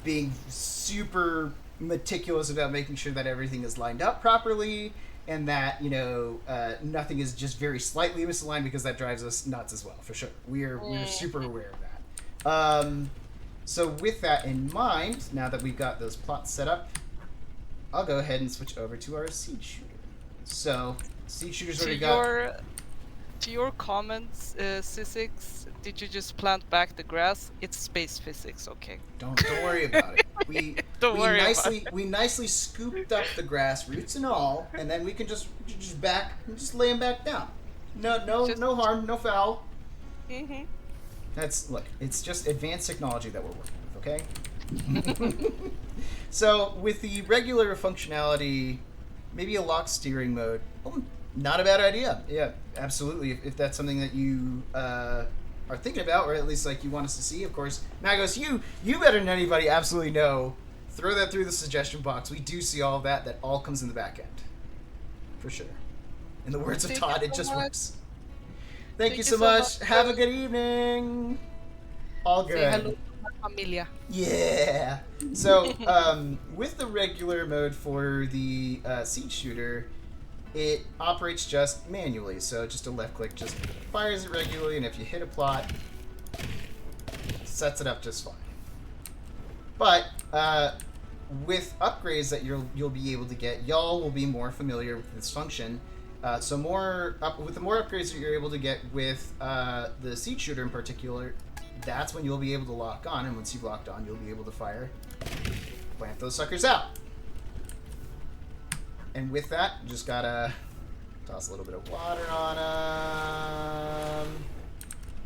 being super meticulous about making sure that everything is lined up properly, and that, you know, nothing is just very slightly misaligned, because that drives us nuts as well, for sure. We're super aware of that. So with that in mind, now that we've got those plots set up, I'll go ahead and switch over to our seed shooter. So, seed shooter's already got... To your comments, Sissix, did you just plant back the grass? It's space physics, okay? Don't worry about it. We nicely scooped up the grass, roots and all, and then we can just lay them back down. No harm, no foul. Mm-hmm. Look, it's just advanced technology that we're working with, okay? So with the regular functionality, maybe a lock steering mode, not a bad idea. Yeah, absolutely. If that's something that you are thinking about, or at least like you want us to see, of course, Magos, you better than anybody absolutely know. Throw that through the suggestion box. We do see all of that. That all comes in the back end, for sure. In the words of Todd, it just works. Thank you so much. Have a good evening. All good. Say hello to my familia. Yeah. So, with the regular mode for the seed shooter, it operates just manually. So just a left click just fires it regularly, and if you hit a plot, sets it up just fine. But with upgrades that you'll be able to get, y'all will be more familiar with this function. So with the more upgrades that you're able to get with the seed shooter in particular, that's when you'll be able to lock on, and once you've locked on, you'll be able to plant those suckers out. And with that, you just gotta toss a little bit of water on them.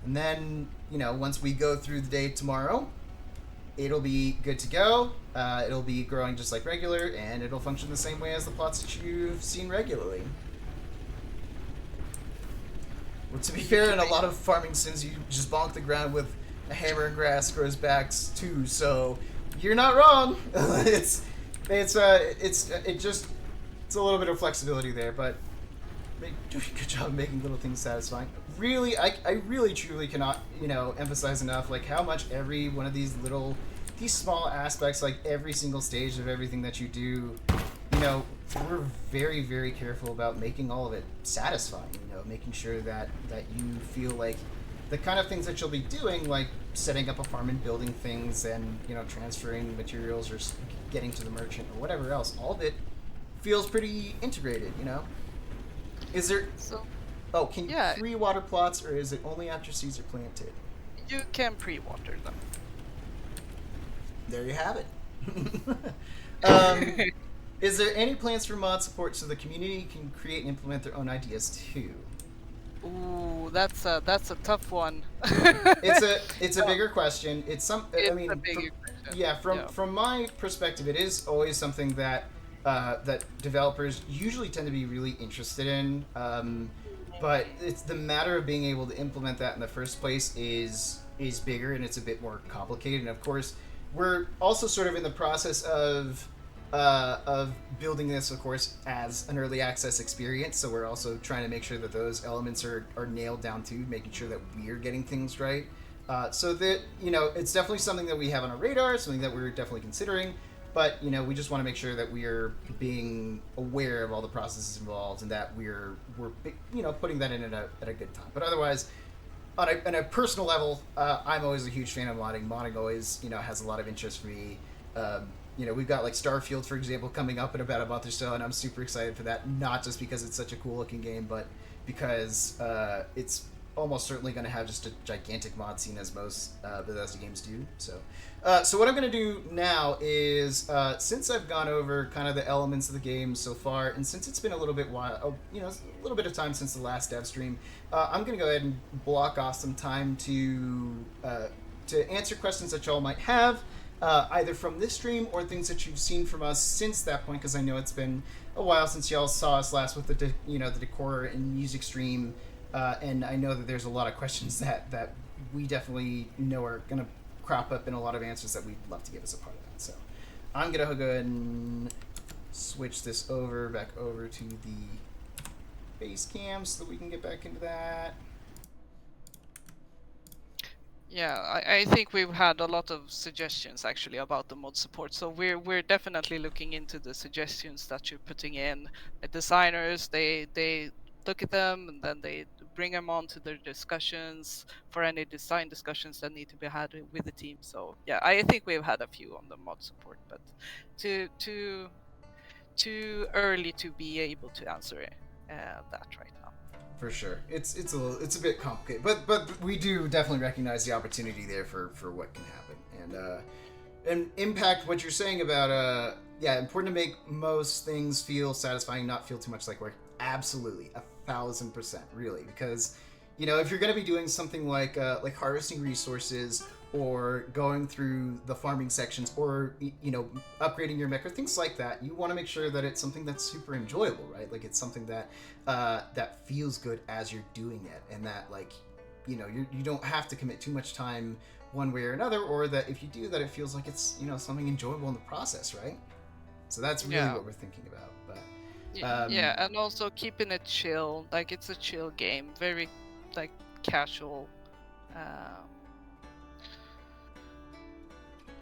And then, you know, once we go through the day tomorrow, it'll be good to go. It'll be growing just like regular, and it'll function the same way as the plots that you've seen regularly. Well, to be fair, in a lot of farming sims, you just bonk the ground with a hammer and grass grows back too. So you're not wrong. It's a little bit of flexibility there, but doing a good job of making little things satisfying. Really, I really truly cannot emphasize enough like how much every one of these small aspects, like every single stage of everything that you do, we're very, very careful about making all of it satisfying. Making sure that you feel like the kind of things that you'll be doing, like setting up a farm and building things, and transferring materials or getting to the merchant or whatever else, all of it feels pretty integrated. Is there? So Can you pre-water plots, or is it only after seeds are planted? You can pre-water them. There you have it. Is there any plans for mod support so the community can create and implement their own ideas too? Ooh, that's a tough one. It's a bigger question. It's a bigger question. Yeah, from my perspective, it is always something that that developers usually tend to be really interested in. But it's the matter of being able to implement that in the first place is bigger, and it's a bit more complicated. And of course, we're also sort of in the process of building this, of course, as an early access experience. So we're also trying to make sure that those elements are nailed down too, making sure that we're getting things right. So that it's definitely something that we have on our radar, something that we're definitely considering. But we just want to make sure that we are being aware of all the processes involved, and that we're putting that in at a good time. But otherwise, on a personal level, I'm always a huge fan of modding. Modding always has a lot of interest for me. We've got like Starfield, for example, coming up in about a month or so, and I'm super excited for that. Not just because it's such a cool looking game, but because it's almost certainly going to have just a gigantic mod scene, as most Bethesda games do. So what I'm going to do now is, since I've gone over kind of the elements of the game so far, and since it's been a little bit a little bit of time since the last dev stream, I'm going to go ahead and block off some time to answer questions that y'all might have, either from this stream or things that you've seen from us since that point, because I know it's been a while since y'all saw us last with the decor and music stream. And I know that there's a lot of questions that we definitely know are going to crop up in a lot of answers that we'd love to give as a part of that. So I'm going to go ahead and switch this back over to the base cam so that we can get back into that. Yeah, I think we've had a lot of suggestions actually about the mod support. So we're definitely looking into the suggestions that you're putting in. The designers, they look at them, and then they bring them on to their discussions for any design discussions that need to be had with the team. So yeah, I think we've had a few on the mod support, but too early to be able to answer that right now. For sure, it's a bit complicated, but we do definitely recognize the opportunity there for what can happen, and impact what you're saying about important to make most things feel satisfying, not feel too much like work. Absolutely, 1,000%, really, because if you're going to be doing something like harvesting resources, or going through the farming sections, or upgrading your mech or things like that, you want to make sure that it's something that's super enjoyable, right? Like it's something that that feels good as you're doing it, and that you don't have to commit too much time one way or another, or that if you do that, it feels like it's something enjoyable in the process, right? So that's really what we're thinking about. But yeah, and also keeping it chill, like it's a chill game, very like casual.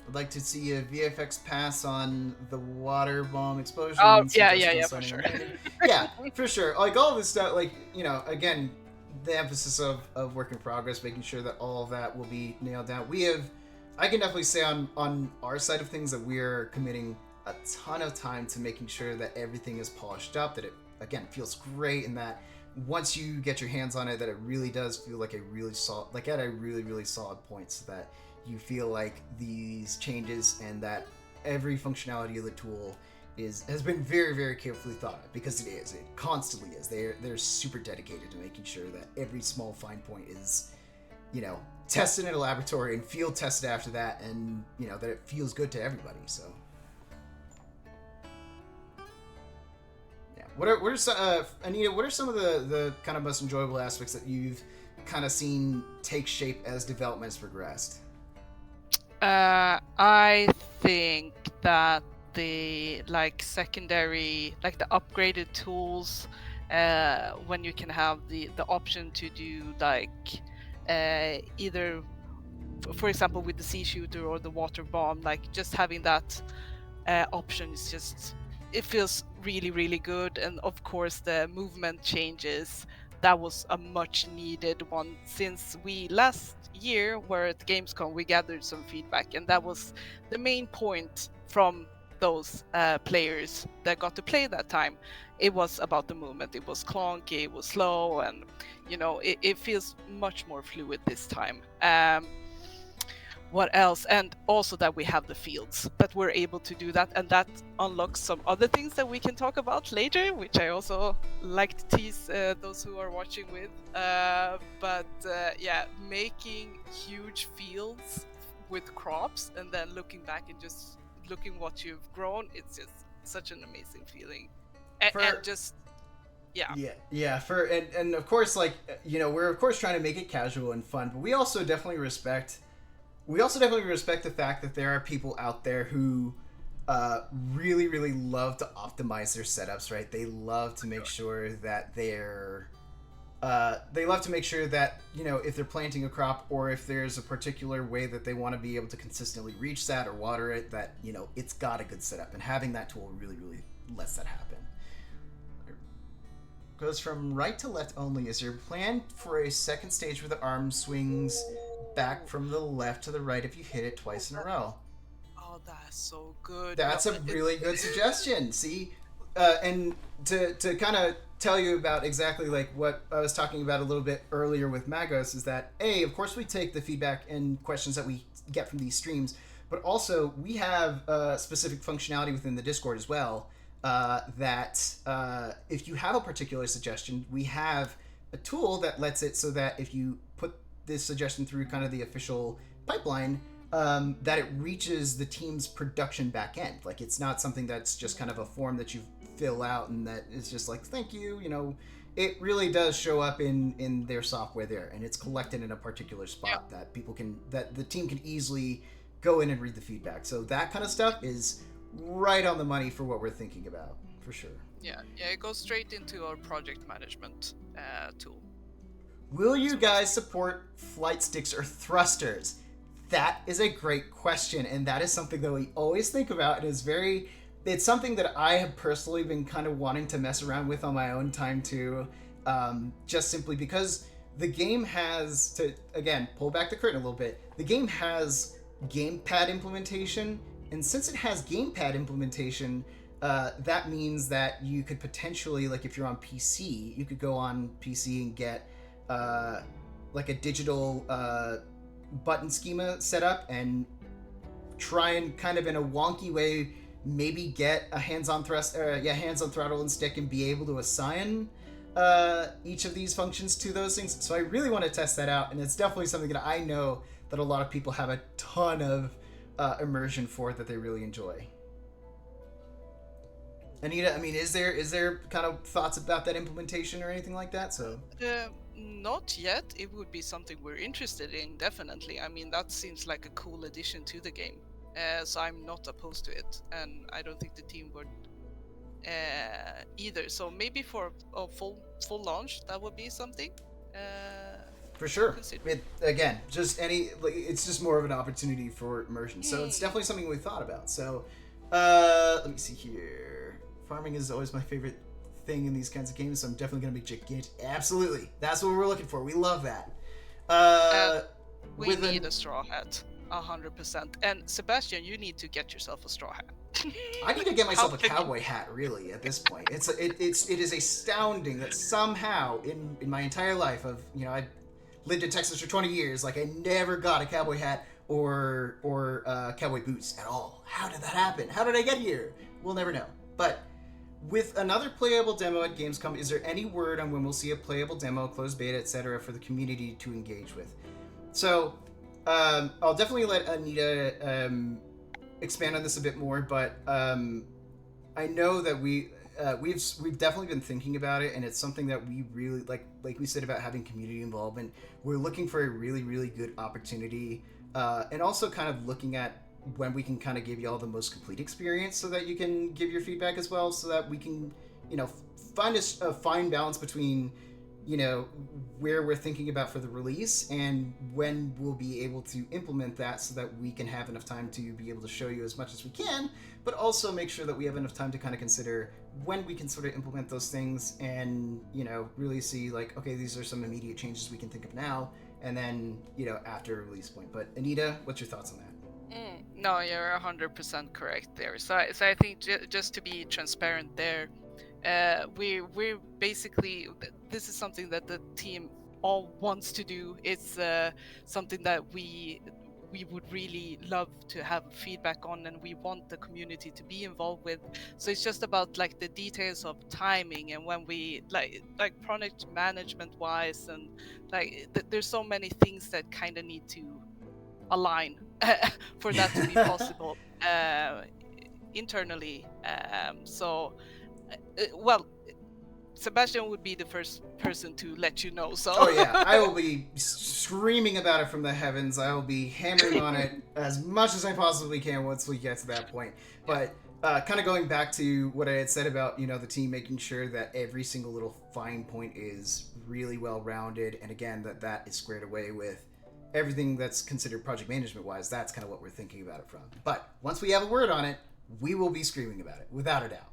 I'd like to see a VFX pass on the water bomb explosion. Oh, yeah, for sure. Yeah, for sure. Like all this stuff, again, the emphasis of work in progress, making sure that all of that will be nailed down. I can definitely say on our side of things that we're committing a ton of time to making sure that everything is polished up, that it, again, feels great, and that once you get your hands on it, that it really does feel like a really solid, at a really, really solid point, so that you feel like these changes and that every functionality of the tool has been very, very carefully thought of, because it constantly is. They're super dedicated to making sure that every small fine point is, tested in a laboratory and field tested after that, and that it feels good to everybody. So yeah, What are some, Anita? What are some of the kind of most enjoyable aspects that you've kind of seen take shape as development has progressed? I think that the like secondary, like the upgraded tools, when you can have the option to do like either, for example, with the sea shooter or the water bomb, like just having that option is just, it feels really really good. And of course the movement changes, that was a much needed one, since we last year were at Gamescom, we gathered some feedback, and that was the main point from those players that got to play that time. It was about the movement, it was clunky, it was slow, and it feels much more fluid this time. What else? And also that we have the fields, that we're able to do that, and that unlocks some other things that we can talk about later, which I also like to tease those who are watching with. But yeah, making huge fields with crops and then looking back and just looking what you've grown, it's just such an amazing feeling. And For just, yeah. yeah, and of course, like, we're of course trying to make it casual and fun, but we also definitely respect the fact that there are people out there who really, really love to optimize their setups, right? They love to make sure that they love to make sure that, if they're planting a crop or if there's a particular way that they want to be able to consistently reach that or water it, that, it's got a good setup. And having that tool really, really lets that happen. Goes from right to left only. Is your plan for a second stage where the arm swings back from the left to the right if you hit it twice in a row? Oh, that's so good. That's a really good suggestion. See, and to kind of tell you about exactly like what I was talking about a little bit earlier with Magos is that of course we take the feedback and questions that we get from these streams, but also we have specific functionality within the Discord as well. That if you have a particular suggestion, we have a tool that lets it so that if you put this suggestion through kind of the official pipeline, that it reaches the team's production back end. Like, it's not something that's just kind of a form that you fill out and that is just like, thank you, it really does show up in their software there, and it's collected in a particular spot that that the team can easily go in and read the feedback. So that kind of stuff is right on the money for what we're thinking about, for sure. Yeah, it goes straight into our project management tool. Will you guys support flight sticks or thrusters? That is a great question, and that is something that we always think about. It's something that I have personally been kind of wanting to mess around with on my own time too, just simply because the game has, to, again, pull back the curtain a little bit, the game has gamepad implementation. And since it has gamepad implementation, that means that you could potentially, like if you're on PC, you could go on PC and get like a digital button schema set up and try and kind of in a wonky way maybe get a hands-on throttle and stick and be able to assign each of these functions to those things. So I really want to test that out, and it's definitely something that I know that a lot of people have a ton of immersion for that they really enjoy. Anita, I mean, is there kind of thoughts about that implementation or anything like that? So not yet. It would be something we're interested in, definitely. I mean, that seems like a cool addition to the game. So I'm not opposed to it, and I don't think the team would either. So maybe for a full launch, that would be something. For sure. Again, it's just more of an opportunity for immersion. So it's definitely something we thought about. So let me see here. Farming is always my favorite thing in these kinds of games, so I'm definitely going to be gigantic. Absolutely. That's what we're looking for. We love that. We need a straw hat. 100%. And Sebastian, you need to get yourself a straw hat. I need to get myself a cowboy hat, really, at this point. It is astounding that somehow in my entire life of, I lived in Texas for 20 years, like I never got a cowboy hat or cowboy boots at all. How did that happen? How did I get here? We'll never know. But with another playable demo at Gamescom, is there any word on when we'll see a playable demo, closed beta, etc., for the community to engage with? So I'll definitely let Anita expand on this a bit more, but I know that we've definitely been thinking about it, and it's something that we really like we said about having community involvement. We're looking for a really good opportunity, and also kind of looking at when we can kind of give you all the most complete experience, so that you can give your feedback as well, so that we can, find a fine balance between, where we're thinking about for the release and when we'll be able to implement that, so that we can have enough time to be able to show you as much as we can, but also make sure that we have enough time to kind of consider when we can sort of implement those things, and really see like, okay, these are some immediate changes we can think of now, and then after a release point. But Anita, what's your thoughts on that? No, you're 100% correct there. So I think just to be transparent there, we're basically, this is something that the team all wants to do. It's something that we would really love to have feedback on, and we want the community to be involved with. So it's just about like the details of timing, and when we like project management wise, and like there's so many things that kind of need to align for that to be possible internally. Well, Sebastian would be the first person to let you know. So. Oh yeah, I will be screaming about it from the heavens. I will be hammering on it as much as I possibly can once we get to that point. But kind of going back to what I had said about the team making sure that every single little fine point is really well rounded, and again that is squared away with everything that's considered project management wise. That's kind of what we're thinking about it from. But once we have a word on it, we will be screaming about it without a doubt.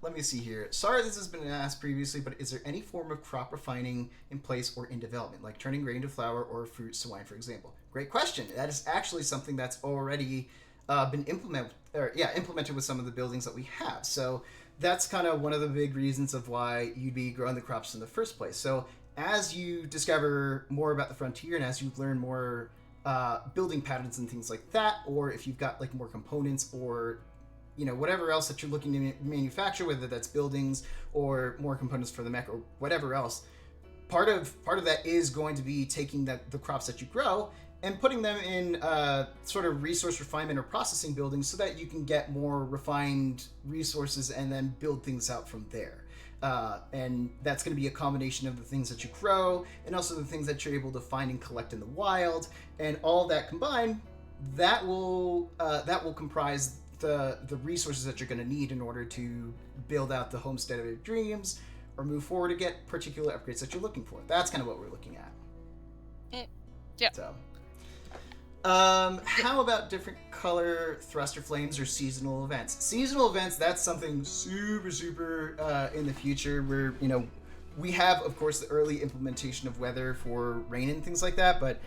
Let me see here. Sorry this has been asked previously, but is there any form of crop refining in place or in development, like turning grain to flour or fruits to wine, for example? Great question. That is actually something that's already been implemented with some of the buildings that we have. So that's kind of one of the big reasons of why you'd be growing the crops in the first place. So as you discover more about the frontier, and as you learn more building patterns and things like that, or if you've got like more components or whatever else that you're looking to manufacture, whether that's buildings or more components for the mech or whatever else, part of that is going to be taking the crops that you grow and putting them in sort of resource refinement or processing buildings, so that you can get more refined resources and then build things out from there. And that's going to be a combination of the things that you grow and also the things that you're able to find and collect in the wild, and all that combined, that will comprise the resources that you're going to need in order to build out the homestead of your dreams, or move forward to get particular upgrades that you're looking for. That's kind of what we're looking at. Yeah. So, how about different color thruster flames or seasonal events? Seasonal events, that's something super in the future, where we have, of course, the early implementation of weather for rain and things like that, but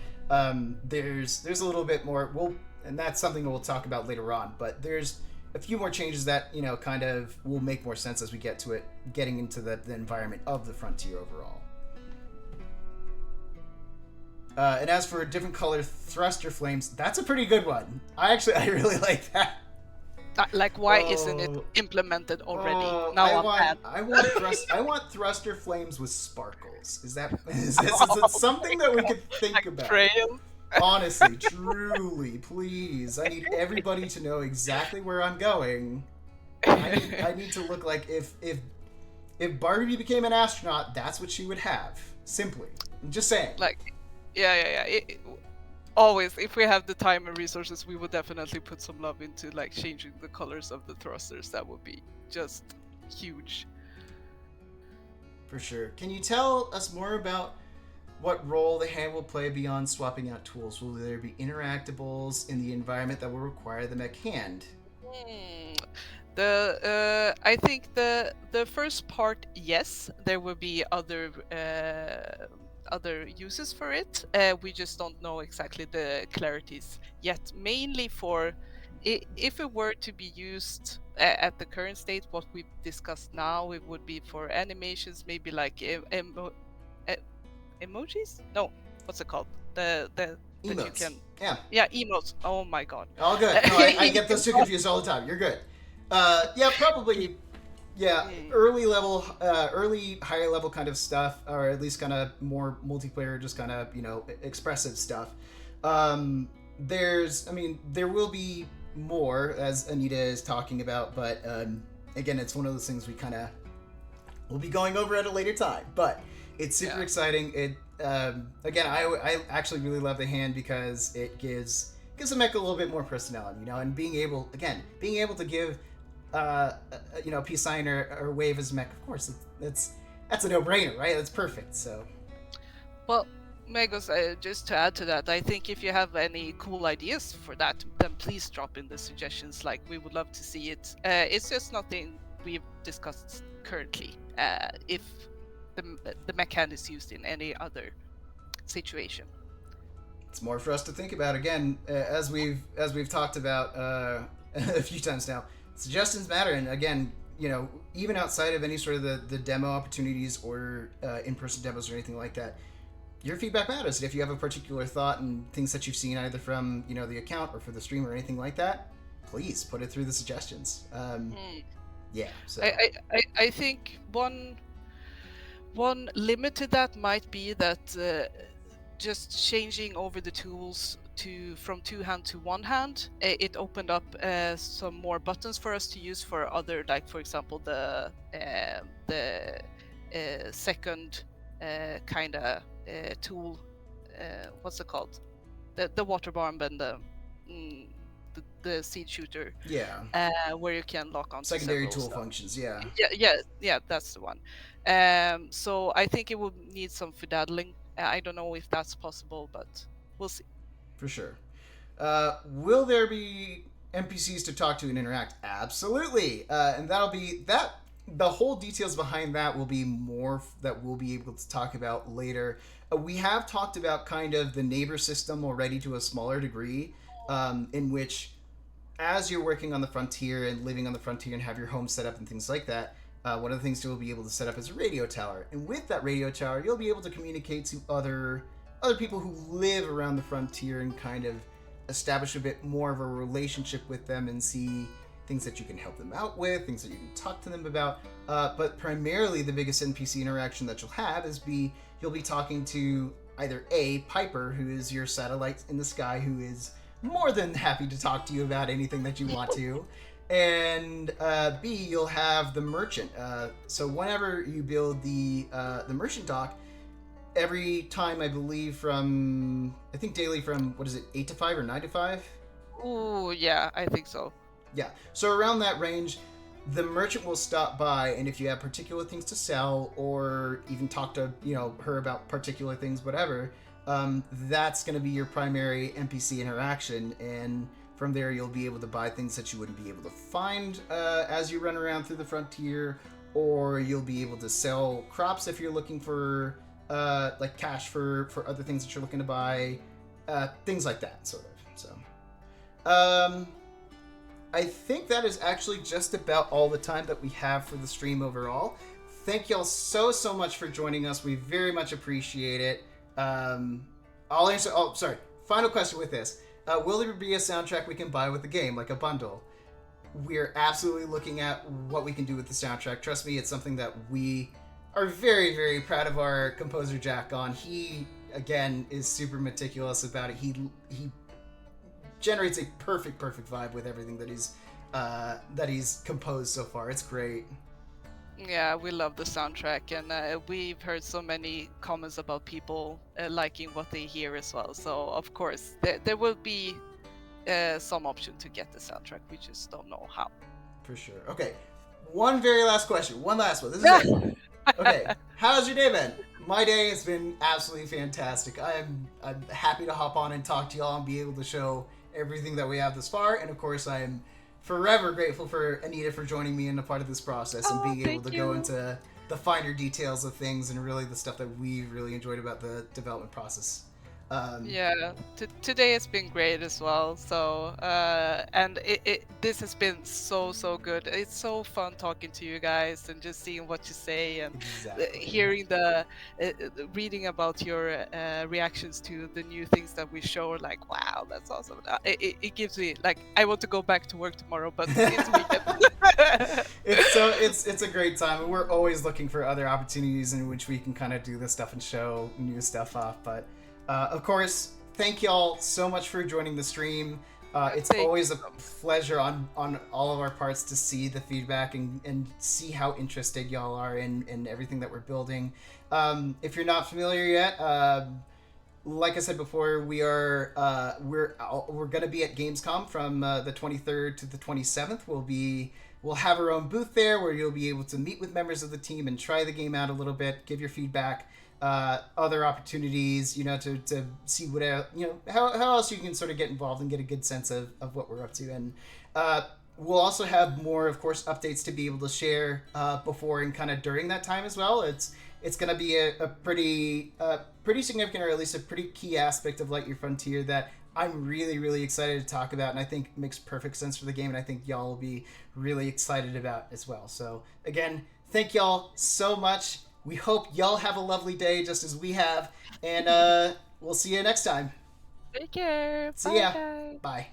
there's a little bit more. And that's something we'll talk about later on, but there's a few more changes that kind of will make more sense as we get to it, getting into the environment of the frontier overall. And as for different color thruster flames, that's a pretty good one. I really like that. Like, why isn't it implemented already? I want thruster flames with sparkles. Is it something that we could think like about? Trail? Honestly, truly, please. I need everybody to know exactly where I'm going. I need to look like if Barbie became an astronaut, that's what she would have. Simply. I'm just saying. Like, yeah. Always, if we have the time and resources, we would definitely put some love into like changing the colors of the thrusters. That would be just huge. For sure. Can you tell us more about what role the hand will play beyond swapping out tools? Will there be interactables in the environment that will require the mech hand? I think the first part, yes, there will be other uses for it. We just don't know exactly the clarities yet. Mainly for if it were to be used at the current state, what we've discussed now, it would be for animations, maybe like emojis? No, what's it called? The emotes. That you can. Yeah, emotes. Oh my god. All good. No, I get those two confused all the time. You're good. Probably. Yeah, early higher level kind of stuff, or at least kind of more multiplayer, just kind of expressive stuff. There will be more, as Anita is talking about, but again, it's one of those things we'll be going over at a later time, but it's super exciting. It again, I actually really love the hand because it gives the mech a little bit more personality, and being able to give a peace sign or wave as mech, of course, that's a no-brainer, right? That's perfect. So, well, Megos, just to add to that, I think if you have any cool ideas for that, then please drop in the suggestions. Like, we would love to see it. It's just nothing we've discussed currently. If the mech hand is used in any other situation, it's more for us to think about. Again, as we've talked about a few times now, suggestions matter, and again, even outside of any sort of the demo opportunities or in-person demos or anything like that, your feedback matters. If you have a particular thought and things that you've seen either from the account or for the stream or anything like that, please put it through the suggestions. Yeah. So I think one limit to that might be that just changing over the tools from two hand to one hand, it opened up some more buttons for us to use for other, like for example the second kind of tool, what's it called, the water bomb and the seed shooter, where you can lock on secondary tool functions. Yeah, that's the one. So I think it would need some fiddling. I don't know if that's possible, but we'll see. For sure. Will there be NPCs to talk to and interact? Absolutely. And that'll be that. The whole details behind that will be more that we'll be able to talk about later. We have talked about kind of the neighbor system already to a smaller degree, in which, as you're working on the frontier and living on the frontier and have your home set up and things like that, one of the things you'll be able to set up is a radio tower. And with that radio tower, you'll be able to communicate to other people who live around the frontier and kind of establish a bit more of a relationship with them and see things that you can help them out with, things that you can talk to them about. But primarily the biggest NPC interaction that you'll have is you'll be talking to either A, Piper, who is your satellite in the sky, who is more than happy to talk to you about anything that you want to. And B, you'll have the merchant. So whenever you build the merchant dock, every time, I believe daily from, 8 to 5 or 9 to 5? Oh, yeah, I think so. Yeah, so around that range, the merchant will stop by, and if you have particular things to sell or even talk to, her about particular things, whatever, that's going to be your primary NPC interaction, and from there you'll be able to buy things that you wouldn't be able to find as you run around through the frontier, or you'll be able to sell crops if you're looking for like cash for other things that you're looking to buy, things like that, sort of. So I think that is actually just about all the time that we have for the stream overall. Thank y'all so much for joining us. We very much appreciate it. I'll answer. Oh, sorry. Final question with this: will there be a soundtrack we can buy with the game, like a bundle? We're absolutely looking at what we can do with the soundtrack. Trust me, it's something that we are very, very proud of our composer Jack on. He, again, is super meticulous about it. He generates a perfect vibe with everything that he's composed so far. It's great. Yeah, we love the soundtrack, and we've heard so many comments about people liking what they hear as well. So of course there will be some option to get the soundtrack. We just don't know how. For sure. Okay, one very last question. One last one. This is it. Okay, how's your day been? My day has been absolutely fantastic. I'm happy to hop on and talk to y'all and be able to show everything that we have this far, and of course I am forever grateful for Anita for joining me in a part of this process and being able to go into the finer details of things and really the stuff that we really enjoyed about the development process. Yeah, today has been great as well. So, and this has been so good. It's so fun talking to you guys and just seeing what you say and hearing reading about your reactions to the new things that we show. Like, wow, that's awesome. It gives me like I want to go back to work tomorrow, but it's weekend. It's a great time, and we're always looking for other opportunities in which we can kind of do this stuff and show new stuff off. But of course, thank y'all so much for joining the stream. It's Thank always you a so much. pleasure on all of our parts to see the feedback and see how interested y'all are in everything that we're building. If you're not familiar yet, like I said before, we're gonna be at Gamescom from the 23rd to the 27th. We'll have our own booth there where you'll be able to meet with members of the team and try the game out a little bit, give your feedback, other opportunities, to see what how else you can sort of get involved and get a good sense of what we're up to. And we'll also have more, of course, updates to be able to share before and kind of during that time as well. It's going to be a pretty significant, or at least a pretty key aspect of Lightyear Frontier that I'm really, really excited to talk about, and I think makes perfect sense for the game, and I think y'all will be really excited about as well. So, again, thank y'all so much. We hope y'all have a lovely day just as we have, and we'll see you next time. Take care. See Bye, ya. guys. Bye.